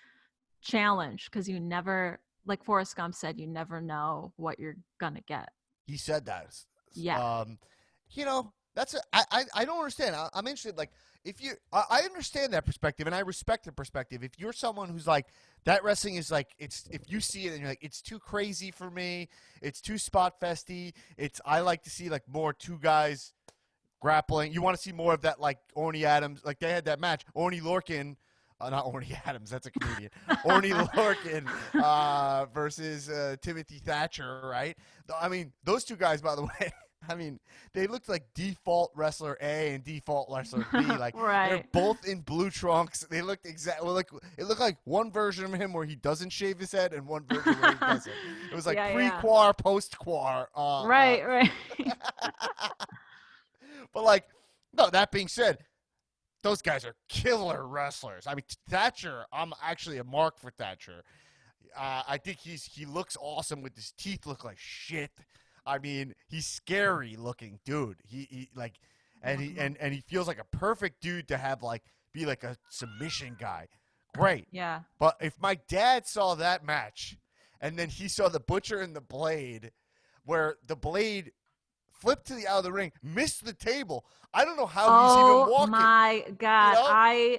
challenge because you never, like Forrest Gump said, you never know what you're gonna get.
He said that.
Yeah.
You know, I don't understand. I'm interested. Like, I understand that perspective, and I respect the perspective. If you're someone who's like, that wrestling is like, if you see it and you're like, it's too crazy for me, it's too spot festy. I like to see like more two guys grappling. You want to see more of that, like Orny Adams. Like, they had that match, Orny Lorcan. Not Orny Adams, that's a comedian. Orny Lorcan versus Timothy Thatcher, right? I mean, those two guys, by the way, I mean, they looked like default wrestler A and default wrestler B. Like, they're
Right.
both in blue trunks. They looked exactly like, it looked like one version of him where he doesn't shave his head and one version where he doesn't. It was like
Yeah,
pre-quar, post-quar.
Right.
But, like, no, that being said, those guys are killer wrestlers. I mean, Thatcher, I'm actually a mark for Thatcher. I think he looks awesome with his teeth look like shit. I mean, he's scary looking dude. He feels like a perfect dude to have, like, be like a submission guy. Great.
Yeah.
But if my dad saw that match and then he saw the Butcher and the Blade, where the Blade flipped to the out of the ring, missed the table. I don't know how he's even walking.
Oh my God.
You know?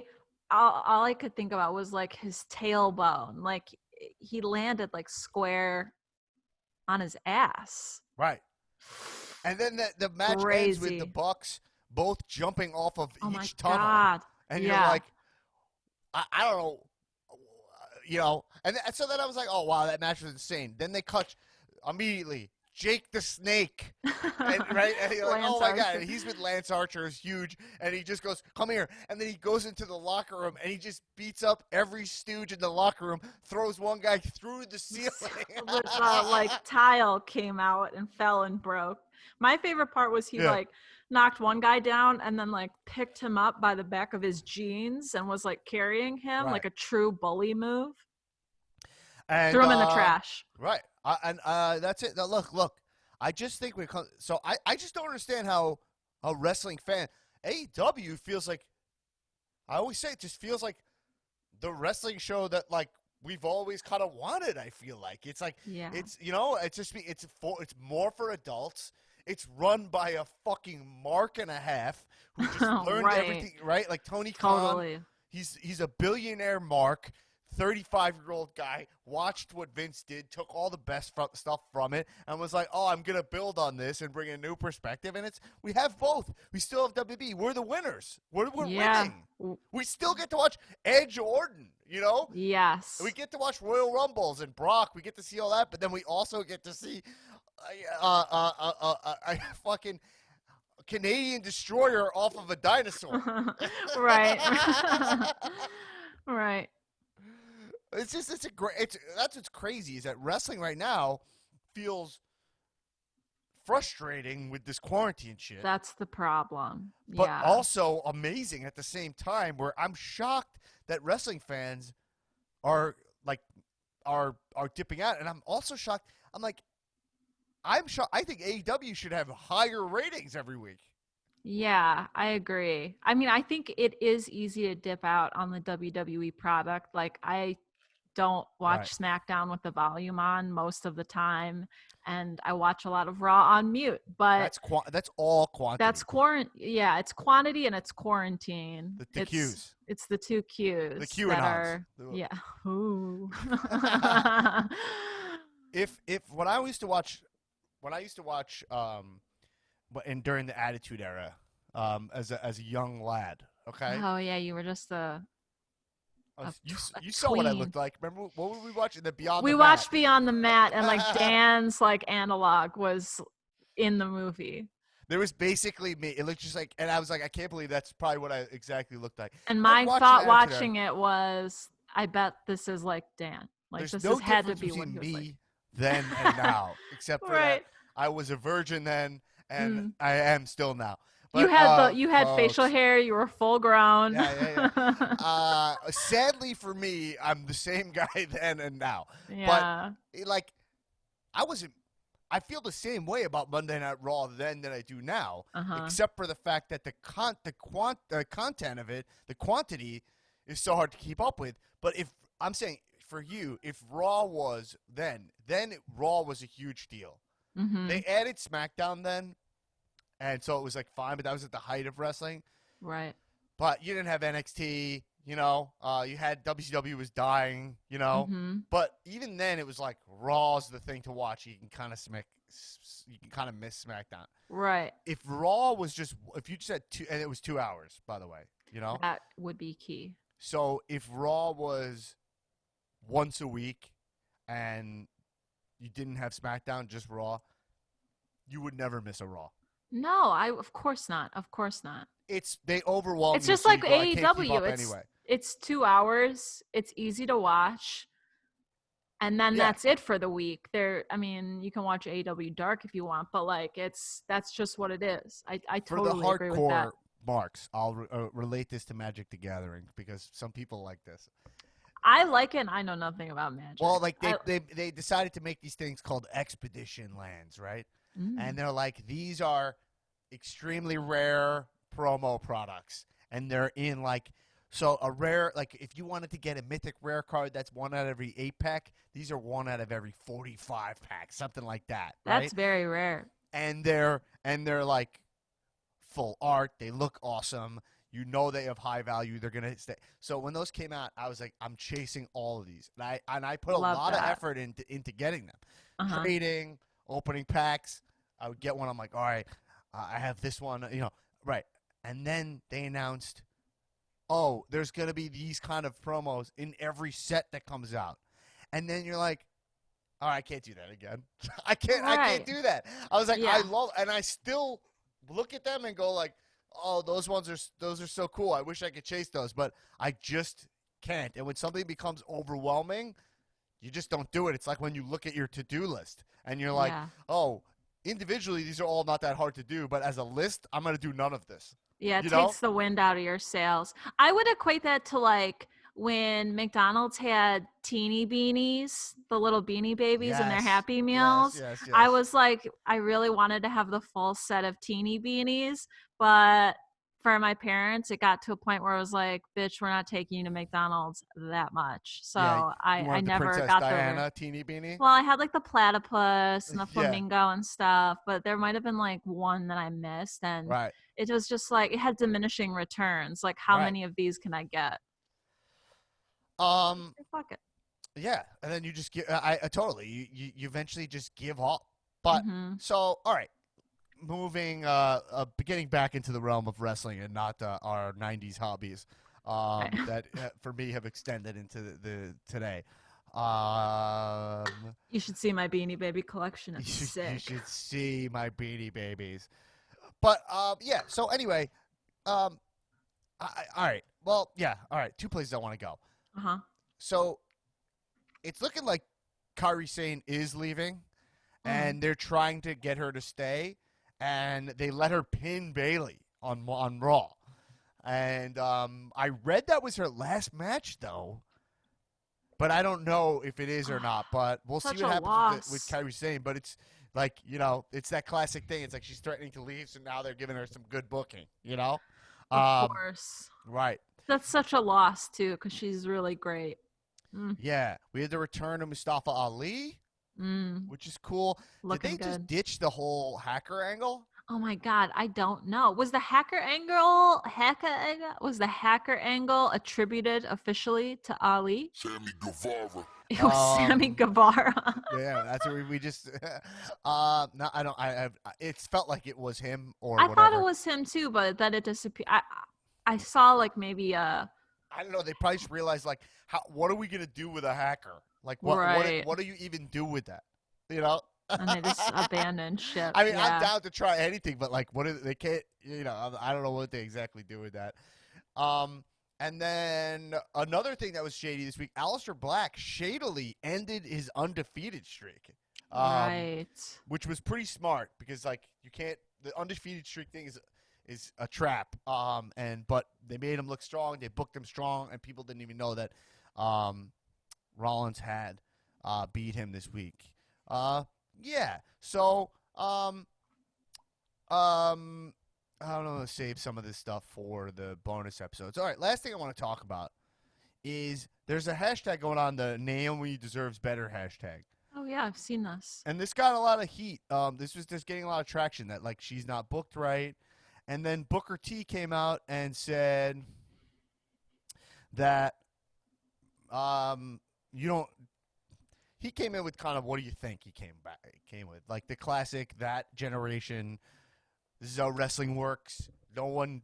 All I could think about was like his tailbone. Like he landed like square on his ass.
Right. And then the match ends with the
Crazy.
Bucks both jumping off of
Oh my
each tunnel.
God.
And
Yeah.
you're like, I don't know, you know. And so then I was like, oh, wow, that match was insane. Then they cut immediately. Jake the Snake, right? And you're like,
Lance
oh my God!
Archer.
And he's with Lance Archer, is huge, and he just goes, "Come here!" And then he goes into the locker room and he just beats up every stooge in the locker room, throws one guy through the ceiling.
Like tile came out and fell and broke. My favorite part was he like knocked one guy down and then like picked him up by the back of his jeans and was like carrying him like a true bully move.
And
threw him in the trash.
Right. And that's it. Now, look. I just think when it comes, so I just don't understand how a wrestling fan, AEW feels like, I always say it just feels like the wrestling show that like we've always kind of wanted. I feel like it's like, it's, you know, it's more for adults. It's run by a fucking mark and a half who just learned everything, right? Like Tony Khan.
Totally.
He's a billionaire mark. 35-year-old guy, watched what Vince did, took all the best stuff from it, and was like, oh, I'm going to build on this and bring a new perspective. And we have both. We still have WB. We're the winners. We're winning. We still get to watch Edge Orton, you know?
Yes.
We get to watch Royal Rumbles and Brock. We get to see all that, but then we also get to see a fucking Canadian destroyer off of a dinosaur.
Right. Right.
That's what's crazy is that wrestling right now feels frustrating with this quarantine shit.
That's the problem.
But also amazing at the same time, where I'm shocked that wrestling fans are dipping out, and I'm also shocked. I'm shocked. I think AEW should have higher ratings every week.
Yeah, I agree. I mean, I think it is easy to dip out on the WWE product. Like, I don't watch SmackDown with the volume on most of the time, and I watch a lot of Raw on mute. But
that's all quantity.
That's Yeah, it's quantity and it's quarantine.
The Qs.
It's the two Qs.
The QAnons.
Yeah. Ooh.
If when I used to watch when I used to watch, and during the Attitude Era, as a young lad. Okay.
Oh yeah, you were just a
You saw what I
tween.
looked like. Remember what were we watching? The Beyond
We
the
watched
Mat.
Beyond the Mat, and like Dan's like analog was in the movie.
There was basically me. It looked just like, and I was like, I can't believe that's probably what I exactly looked like.
And
I'd
my
watch
thought
an Attitude Era.
watching it was, I bet this is like Dan. Like
There's
this
no
has had to
difference
be what
between
he was
me
like.
then and now, except for
Right.
that I was a virgin then, and I am still now. But,
You had facial
folks,
hair. You were full grown.
Yeah. Sadly for me, I'm the same guy then and now.
Yeah.
But like, I feel the same way about Monday Night Raw then than I do now, except for the fact that the content of it, the quantity, is so hard to keep up with. But if I'm saying for you, if Raw was then Raw was a huge deal. They added SmackDown then, and so it was like fine, but that was at the height of wrestling.
Right.
But you didn't have NXT, you know. You had WCW was dying, you know. But even then, it was like Raw's the thing to watch. You can kind of miss SmackDown.
Right.
If Raw was if you just had and it was 2 hours, by the way, you know.
That would be key.
So if Raw was once a week, and you didn't have SmackDown, just Raw, you would never miss a Raw.
No, of course not. Of course not.
They overwhelm.
It's
you,
just
so
like
you go, I can't keep
AEW.
up anyway.
It's 2 hours. It's easy to watch. And then that's it for the week. I mean, you can watch AEW Dark if you want, but like that's just what it is. I totally agree with that.
For the hardcore marks, I'll relate this to Magic the Gathering because some people like this.
I like it. And I know nothing about Magic.
Well, like they decided to make these things called expedition lands, right? And they're like, these are extremely rare promo products, and they're in like, so a rare, like if you wanted to get a mythic rare card, that's 1 out of every 8-pack. These are 1 out of every 45 packs, something like that. Right?
That's very rare.
And they're like full art. They look awesome. You know they have high value. They're gonna stay. So when those came out, I was like, I'm chasing all of these, and I put a lot of effort into getting them, trading, opening packs. I would get one. I'm like, all right, I have this one, you know, right. And then they announced, oh, there's going to be these kind of promos in every set that comes out. And then you're like, all right, I can't do that again. I can't do that. I was like, and I still look at them and go like, oh, those are so cool. I wish I could chase those, but I just can't. And when something becomes overwhelming, you just don't do it. It's like when you look at your to-do list and you're like, oh, individually, these are all not that hard to do, but as a list, I'm going to do none of this.
Yeah, it takes the wind out of your sails. I would equate that to like when McDonald's had teeny beanies, the little beanie babies in their Happy Meals.
Yes.
I was like, I really wanted to have the full set of teeny beanies, but for my parents, it got to a point where I was like, bitch, we're not taking you to McDonald's that much. So I never
Princess
got
Diana teeny beanie.
Well, I had like the platypus and the flamingo and stuff, but there might have been like one that I missed, and it was just like it had diminishing returns. Like, how many of these can I get? Fuck it.
Yeah, and then you just give. I totally. You eventually just give up. But so all right. Moving, getting back into the realm of wrestling and not our '90s hobbies that for me have extended into the today.
You should see my Beanie Baby collection. It's sick.
You should see my Beanie Babies. But yeah. So anyway, all right. Well, yeah. All right. 2 places I want to go. So it's looking like Kairi Sane is leaving, and they're trying to get her to stay. And they let her pin Bayley on Raw. And I read that was her last match, though. But I don't know if it is or not. But we'll see what happens with Kairi Sane. But it's like, you know, it's that classic thing. It's like she's threatening to leave, so now they're giving her some good booking, you know?
Of course.
Right.
That's such a loss, too, because she's really great.
Yeah. We had the return of Mustafa Ali. Which is cool. Did they just ditch the whole hacker angle?
Oh my God, I don't know. Was the was the hacker angle attributed officially to Ali?
Sammy Guevara.
It was Sammy Guevara.
Yeah, that's what we just. No, I don't. It's felt like it was him or
I
whatever.
thought it was him too, but then it disappeared. I saw like maybe
I don't know. They probably just realized like, what are we gonna do with a hacker? Like,
Right.
what do you even do with that? You know.
and they just abandoned ship.
I mean, I'm
yeah.
down to try anything, but like, they can't. You know, I don't know what they exactly do with that. And then another thing that was shady this week, Aleister Black shadily ended his undefeated streak.
Right.
Which was pretty smart because like you can't, the undefeated streak thing is a trap. But they made him look strong, they booked him strong, and people didn't even know that Rollins had beat him this week. Yeah. So I don't know, save some of this stuff for the bonus episodes. All right, last thing I want to talk about is there's a hashtag going on, the Naomi Deserves Better hashtag.
Oh yeah, I've seen this.
And this got a lot of heat. This was just getting a lot of traction that like she's not booked right. And then Booker T came out and said that you don't. He came in with kind of, what do you think he came with? Like the classic, that generation, this is how wrestling works. No one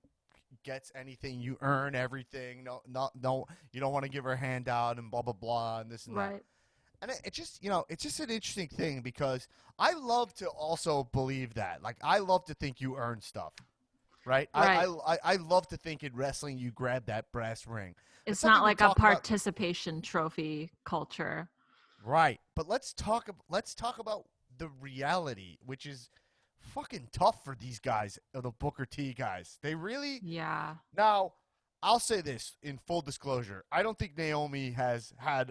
gets anything. You earn everything. No, you don't want to give her a handout and blah, blah, blah, and this and
Right.
that. And it's just an interesting thing because I love to also believe that. Like, I love to think you earn stuff, right?
Right.
I love to think in wrestling you grab that brass ring.
It's
something
not
we
like a
talk about-
participation trophy culture.
Right. But let's talk about the reality, which is fucking tough for these guys, the Booker T guys. They really.
Yeah.
Now, I'll say this in full disclosure: I don't think Naomi has had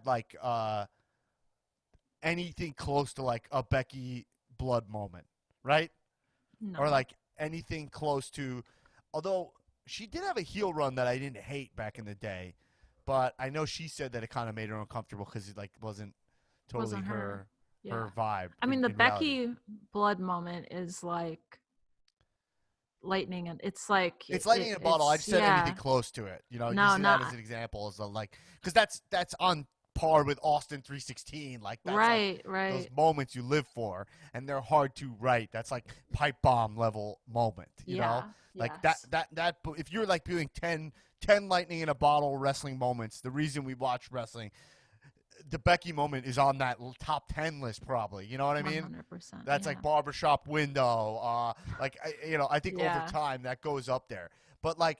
like anything close to like a Becky blood moment, right?
No.
Or like anything close to. Although she did have a heel run that I didn't hate back in the day, but I know she said that it kind of made her uncomfortable because it like wasn't totally
Wasn't her.
her vibe.
I mean, the
in reality.
Becky blood moment is like lightning, and it's like
It's lightning in a bottle. I just said anything
yeah.
close to it. You know,
No,
using that
not-
as an example is like because that's on par with Austin 316. Like that's
Right,
like
right.
those moments you live for, and they're hard to write. That's like pipe bomb level moment. You know, like
yes.
that. If you're like doing 10 lightning in a bottle wrestling moments, the reason we watch wrestling, the Becky moment is on that top 10 list probably. You know what I mean?
100%.
That's
yeah.
like barbershop window. I think
Yeah.
over time that goes up there. But like,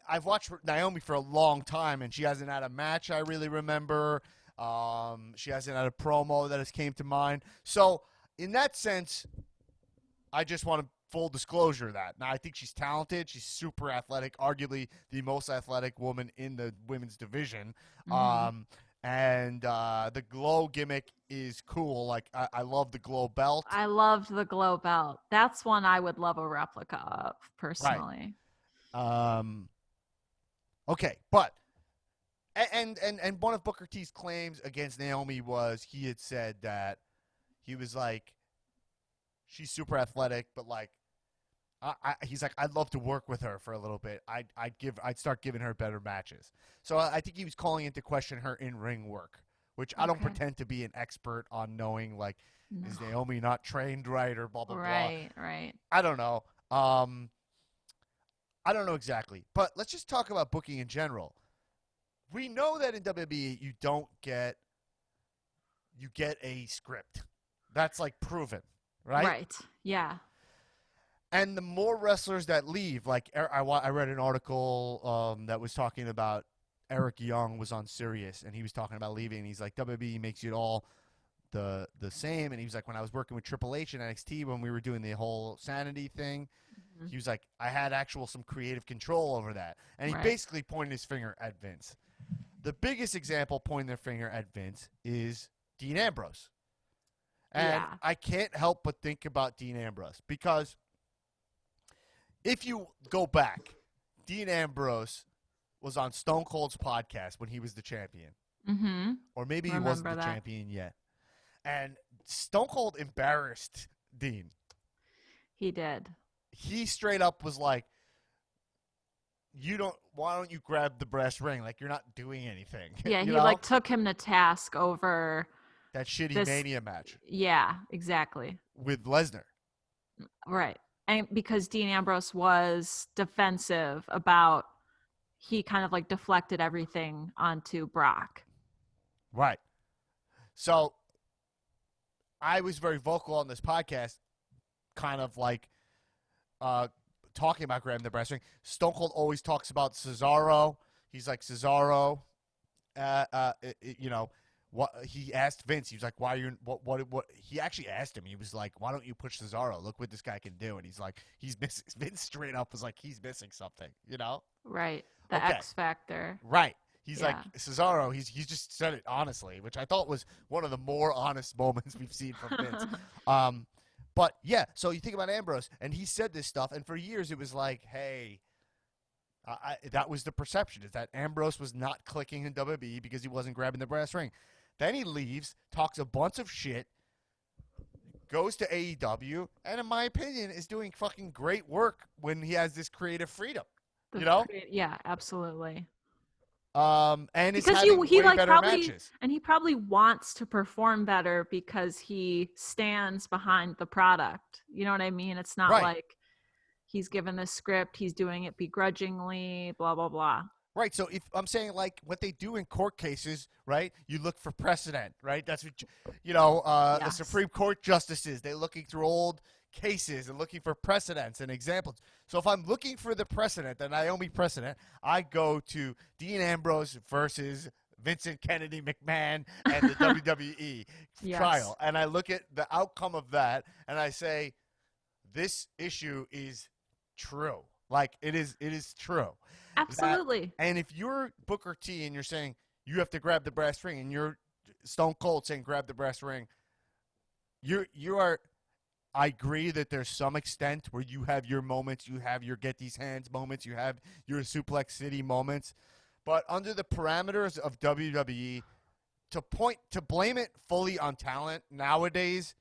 I've watched Naomi for a long time, and she hasn't had a match I really remember. She hasn't had a promo that has came to mind. So in that sense, I just want to full disclosure that. Now I think she's talented. She's super athletic, arguably the most athletic woman in the women's division.
Mhm.
And the glow gimmick is cool. Like I love the glow belt.
I loved the glow belt. That's one I would love a replica of personally.
Okay, but and one of Booker T's claims against Naomi was he had said that he was like, she's super athletic, but like he's like, I'd love to work with her for a little bit. I'd start giving her better matches. So I think he was calling into question her in-ring work, which I don't
Okay.
pretend to be an expert on knowing, like,
No.
is Naomi not trained right or blah, blah,
Right, right.
blah. I don't know. I don't know exactly. But let's just talk about booking in general. We know that in WWE you get a script. That's like proven, right?
Right. Yeah.
And the more wrestlers that leave, like I read an article that was talking about Eric Young was on Sirius, and he was talking about leaving. And he's like, WWE makes it all the same. And he was like, when I was working with Triple H and NXT when we were doing the whole sanity thing,
Mhm.
he was like, I had some creative control over that. And he
Right.
basically pointed his finger at Vince. The biggest example pointing their finger at Vince is Dean Ambrose. And
Yeah.
I can't help but think about Dean Ambrose because if you go back, Dean Ambrose was on Stone Cold's podcast when he was the champion.
Mm-hmm.
Or maybe he wasn't
Remember
the
that.
champion yet. And Stone Cold embarrassed Dean.
He did.
He straight up was like, why don't you grab the brass ring? Like, you're not doing anything.
Yeah,
you
he
know?
like took him to task over
that shitty
this-
Mania match
Yeah, exactly.
with Lesnar.
Right. And because Dean Ambrose was defensive about, he kind of like deflected everything onto Brock.
Right. So I was very vocal on this podcast, kind of like talking about grabbing the brass ring. Stone Cold always talks about Cesaro. He's like, Cesaro, you know, what he asked Vince. He was like, why are you, what, he actually asked him. He was like, why don't you push Cesaro? Look what this guy can do. And he's like, he's missing, Vince straight up was like, he's missing something, you know?
Right. The
Okay.
X Factor.
Right. He's
Yeah.
like, Cesaro, he's just said it honestly, which I thought was one of the more honest moments we've seen from Vince. But yeah, so you think about Ambrose, and he said this stuff, and for years it was like, hey, that was the perception, is that Ambrose was not clicking in WWE because he wasn't grabbing the brass ring. Then he leaves, talks a bunch of shit, goes to AEW, and in my opinion is doing fucking great work when he has this creative freedom. You know?
Yeah, absolutely.
And is
Because
having
he
way
like
better
probably
matches.
and he probably wants to perform better because he stands behind the product. You know what I mean? It's not
Right.
like he's given this script, he's doing it begrudgingly, blah blah blah.
Right, so if I'm saying like what they do in court cases, right? You look for precedent, right? That's what the
Yes.
Supreme Court justices, they're looking through old cases and looking for precedents and examples. So if I'm looking for the precedent, the Naomi precedent, I go to Dean Ambrose versus Vincent Kennedy McMahon and the WWE
Yes.
trial, and I look at the outcome of that, and I say, this issue is true. Like it is true.
Absolutely.
And if you're Booker T and you're saying you have to grab the brass ring, and you're Stone Cold saying grab the brass ring, you are. I agree that there's some extent where you have your moments, you have your get these hands moments, you have your Suplex City moments, but under the parameters of WWE, to blame it fully on talent nowadays,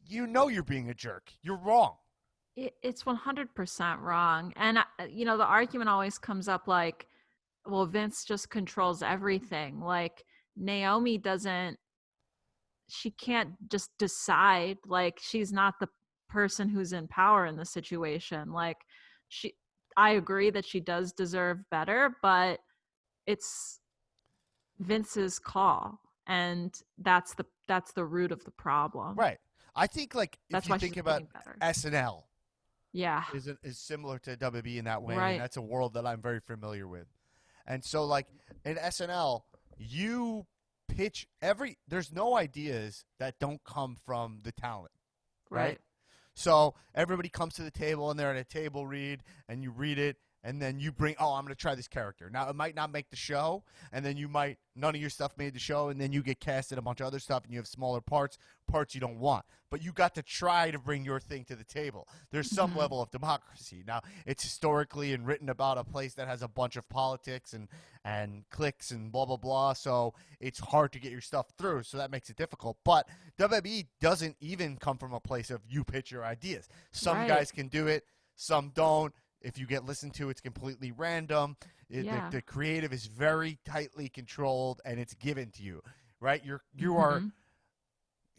you know you're being a jerk. You're wrong.
It's 100% wrong. And the argument always comes up like, well, Vince just controls everything. Like Naomi she can't just decide. Like she's not the person who's in power in the situation. Like I agree that she does deserve better, but it's Vince's call, and that's the root of the problem.
Right. I think like
That's
if
why
you think
she's
about
getting better.
SNL,
Yeah.
is similar to WWE in that way,
Right.
and that's a world that I'm very familiar with. And so like in SNL, you pitch there's no ideas that don't come from the talent. Right. So everybody comes to the table and they're at a table read, and you read it, and then you bring, I'm going to try this character. Now, it might not make the show, and then none of your stuff made the show, and then you get cast in a bunch of other stuff, and you have smaller parts you don't want. But you got to try to bring your thing to the table. There's some level of democracy. Now, it's historically and written about a place that has a bunch of politics and cliques and blah, blah, blah, so it's hard to get your stuff through, so that makes it difficult. But WWE doesn't even come from a place of you pitch your ideas. Some
Right.
guys can do it, some don't. If you get listened to, it's completely random.
Yeah.
The creative is very tightly controlled, and it's given to you, right? You are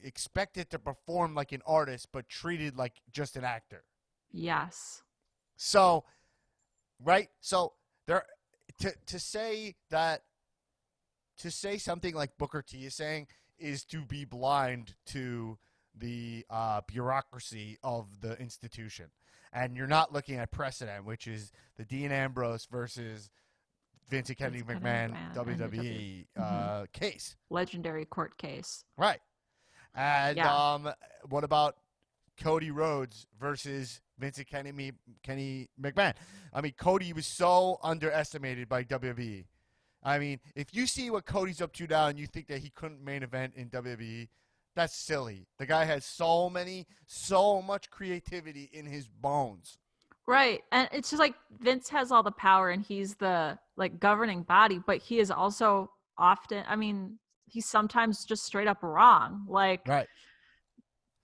expected to perform like an artist, but treated like just an actor.
Yes.
So, right? So there, to say something like Booker T is saying is to be blind to the bureaucracy of the institution. And you're not looking at precedent, which is the Dean Ambrose versus Vincent Kennedy McMahon WWE case.
Legendary court case.
Right. And
Yeah.
What about Cody Rhodes versus Vincent Kenny McMahon? I mean, Cody was so underestimated by WWE. I mean, if you see what Cody's up to now and you think that he couldn't main event in WWE, that's silly. The guy has so much creativity in his bones.
Right. And it's just like Vince has all the power and he's the like governing body, but he is also often, I mean, he's sometimes just straight up wrong. Like,
Right.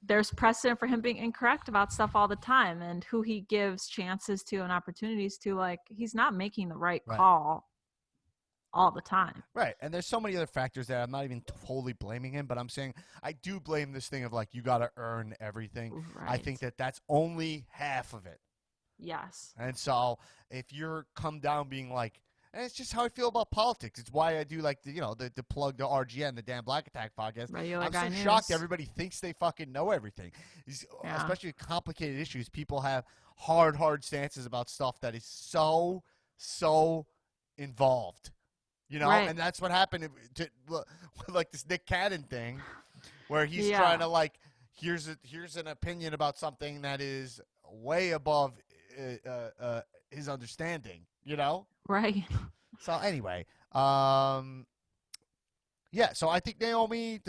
there's precedent for him being incorrect about stuff all the time, and who he gives chances to and opportunities to. Like, he's not making the right call all the time.
Right. And there's so many other factors that I'm not even totally blaming him, but I'm saying I do blame this thing of, like, you got to earn everything.
Right.
I think that that's only half of it.
Yes.
And so if you're come down being like, and it's just how I feel about politics. It's why I do, like, the plug to RGN, the Dan Black Attack podcast.
Regular
I'm
guy
so
news.
shocked everybody thinks they fucking know everything.
Yeah.
Especially with complicated issues. People have hard stances about stuff that is so involved.
Right.
And that's what happened to like this Nick Cannon thing, where he's trying to, like, here's an opinion about something that is way above his understanding.
Right.
So anyway, yeah. So I think Naomi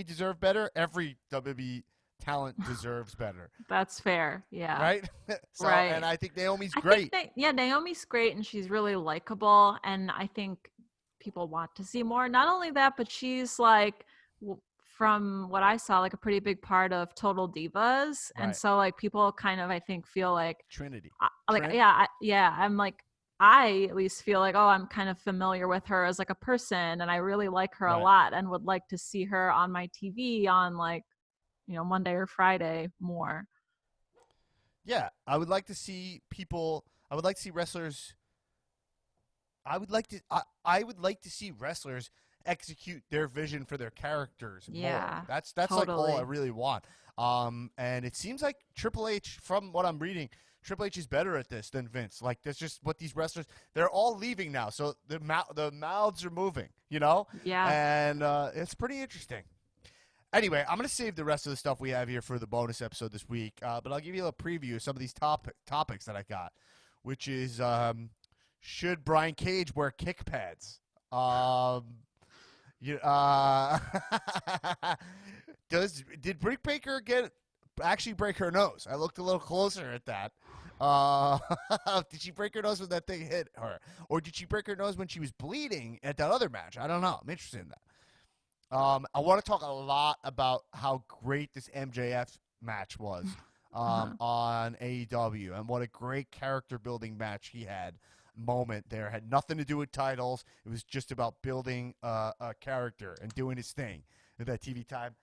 deserve better? Every WWE talent deserves better.
That's fair. Yeah.
Right. So,
right.
And I think Naomi's great.
Naomi's great, and she's really likable, and I think people want to see more. Not only that, but she's, like, from what I saw, like, a pretty big part of Total Divas. And so, like, people kind of, I think, feel like
Trinity.
I'm like, I at least feel like, oh, I'm kind of familiar with her as, like, a person, and I really like her a lot, and would like to see her on my TV on, like, Monday or Friday more.
Yeah, I would like to see wrestlers. I would like to see wrestlers execute their vision for their characters more. That's totally. Like, all I really want. And it seems like Triple H, from what I'm reading, Triple H is better at this than Vince. Like, that's just what these wrestlers, they're all leaving now, so the mouths are moving, Yeah. And it's pretty interesting. Anyway, I'm going to save the rest of the stuff we have here for the bonus episode this week, but I'll give you a preview of some of these topics that I got, which is, should Brian Cage wear kick pads? Did Britt Baker actually break her nose? I looked a little closer at that. Did she break her nose when that thing hit her? Or did she break her nose when she was bleeding at that other match? I don't know. I'm interested in that. I want to talk a lot about how great this MJF match was on AEW, and what a great character-building match he had. Moment there had nothing to do with titles. It was just about building a character and doing his thing at that TV time.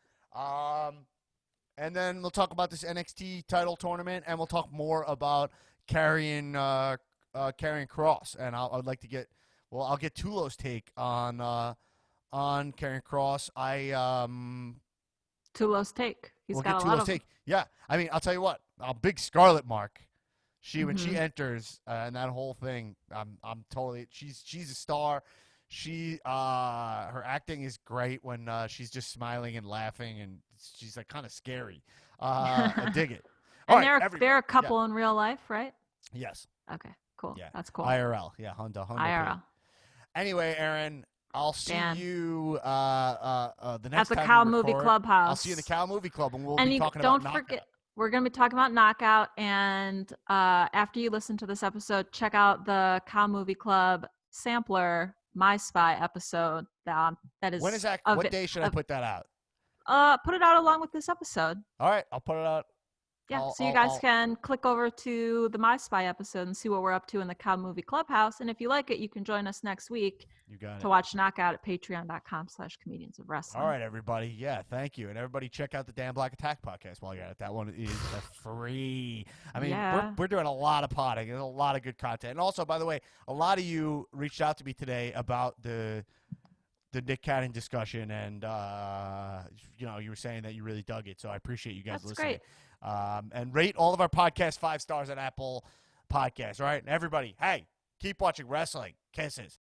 And then we'll talk about this NXT title tournament, and we'll talk more about carrying Cross. And I'd like to I'll get Tulo's take on Karrion Kross.
Tulo's take. He's got a lot of
take. Yeah, I mean, I'll tell you what. A big Scarlet mark. When she enters and that whole thing, I'm totally. She's a star. Her acting is great when she's just smiling and laughing, and she's, like, kind of scary. I dig it.
And they're a couple in real life, right?
Yes.
Okay. Cool.
Yeah.
That's cool.
IRL. Yeah. Honda.
IRL.
Anyway, Erin, I'll see you the next
at the
time
Cow
we
Movie
record.
Clubhouse.
I'll see you in the Cow Movie Club, and we'll
and
be
you
talking
don't
about
forget.
Knockout.
We're going to be talking about Knockout, and after you listen to this episode, check out the Cow Movie Club sampler My Spy episode. That is.
When is that? What day should I put that out?
Put it out along with this episode.
All right, I'll put it out.
Yeah, so you guys can click over to the My Spy episode and see what we're up to in the Cow Movie Clubhouse. And if you like it, you can join us next week to watch Knockout at patreon.com/comedians of wrestling.
All right, everybody. Yeah, thank you. And everybody check out the Dan Black Attack podcast while you're at it. That one is free. I mean, we're doing a lot of potting. There's a lot of good content. And also, by the way, a lot of you reached out to me today about the Nick Cannon discussion, and you were saying that you really dug it. So I appreciate you guys listening.
Great.
And rate all of our podcasts 5 stars on Apple Podcasts. All right, and everybody, hey, keep watching wrestling. Kisses.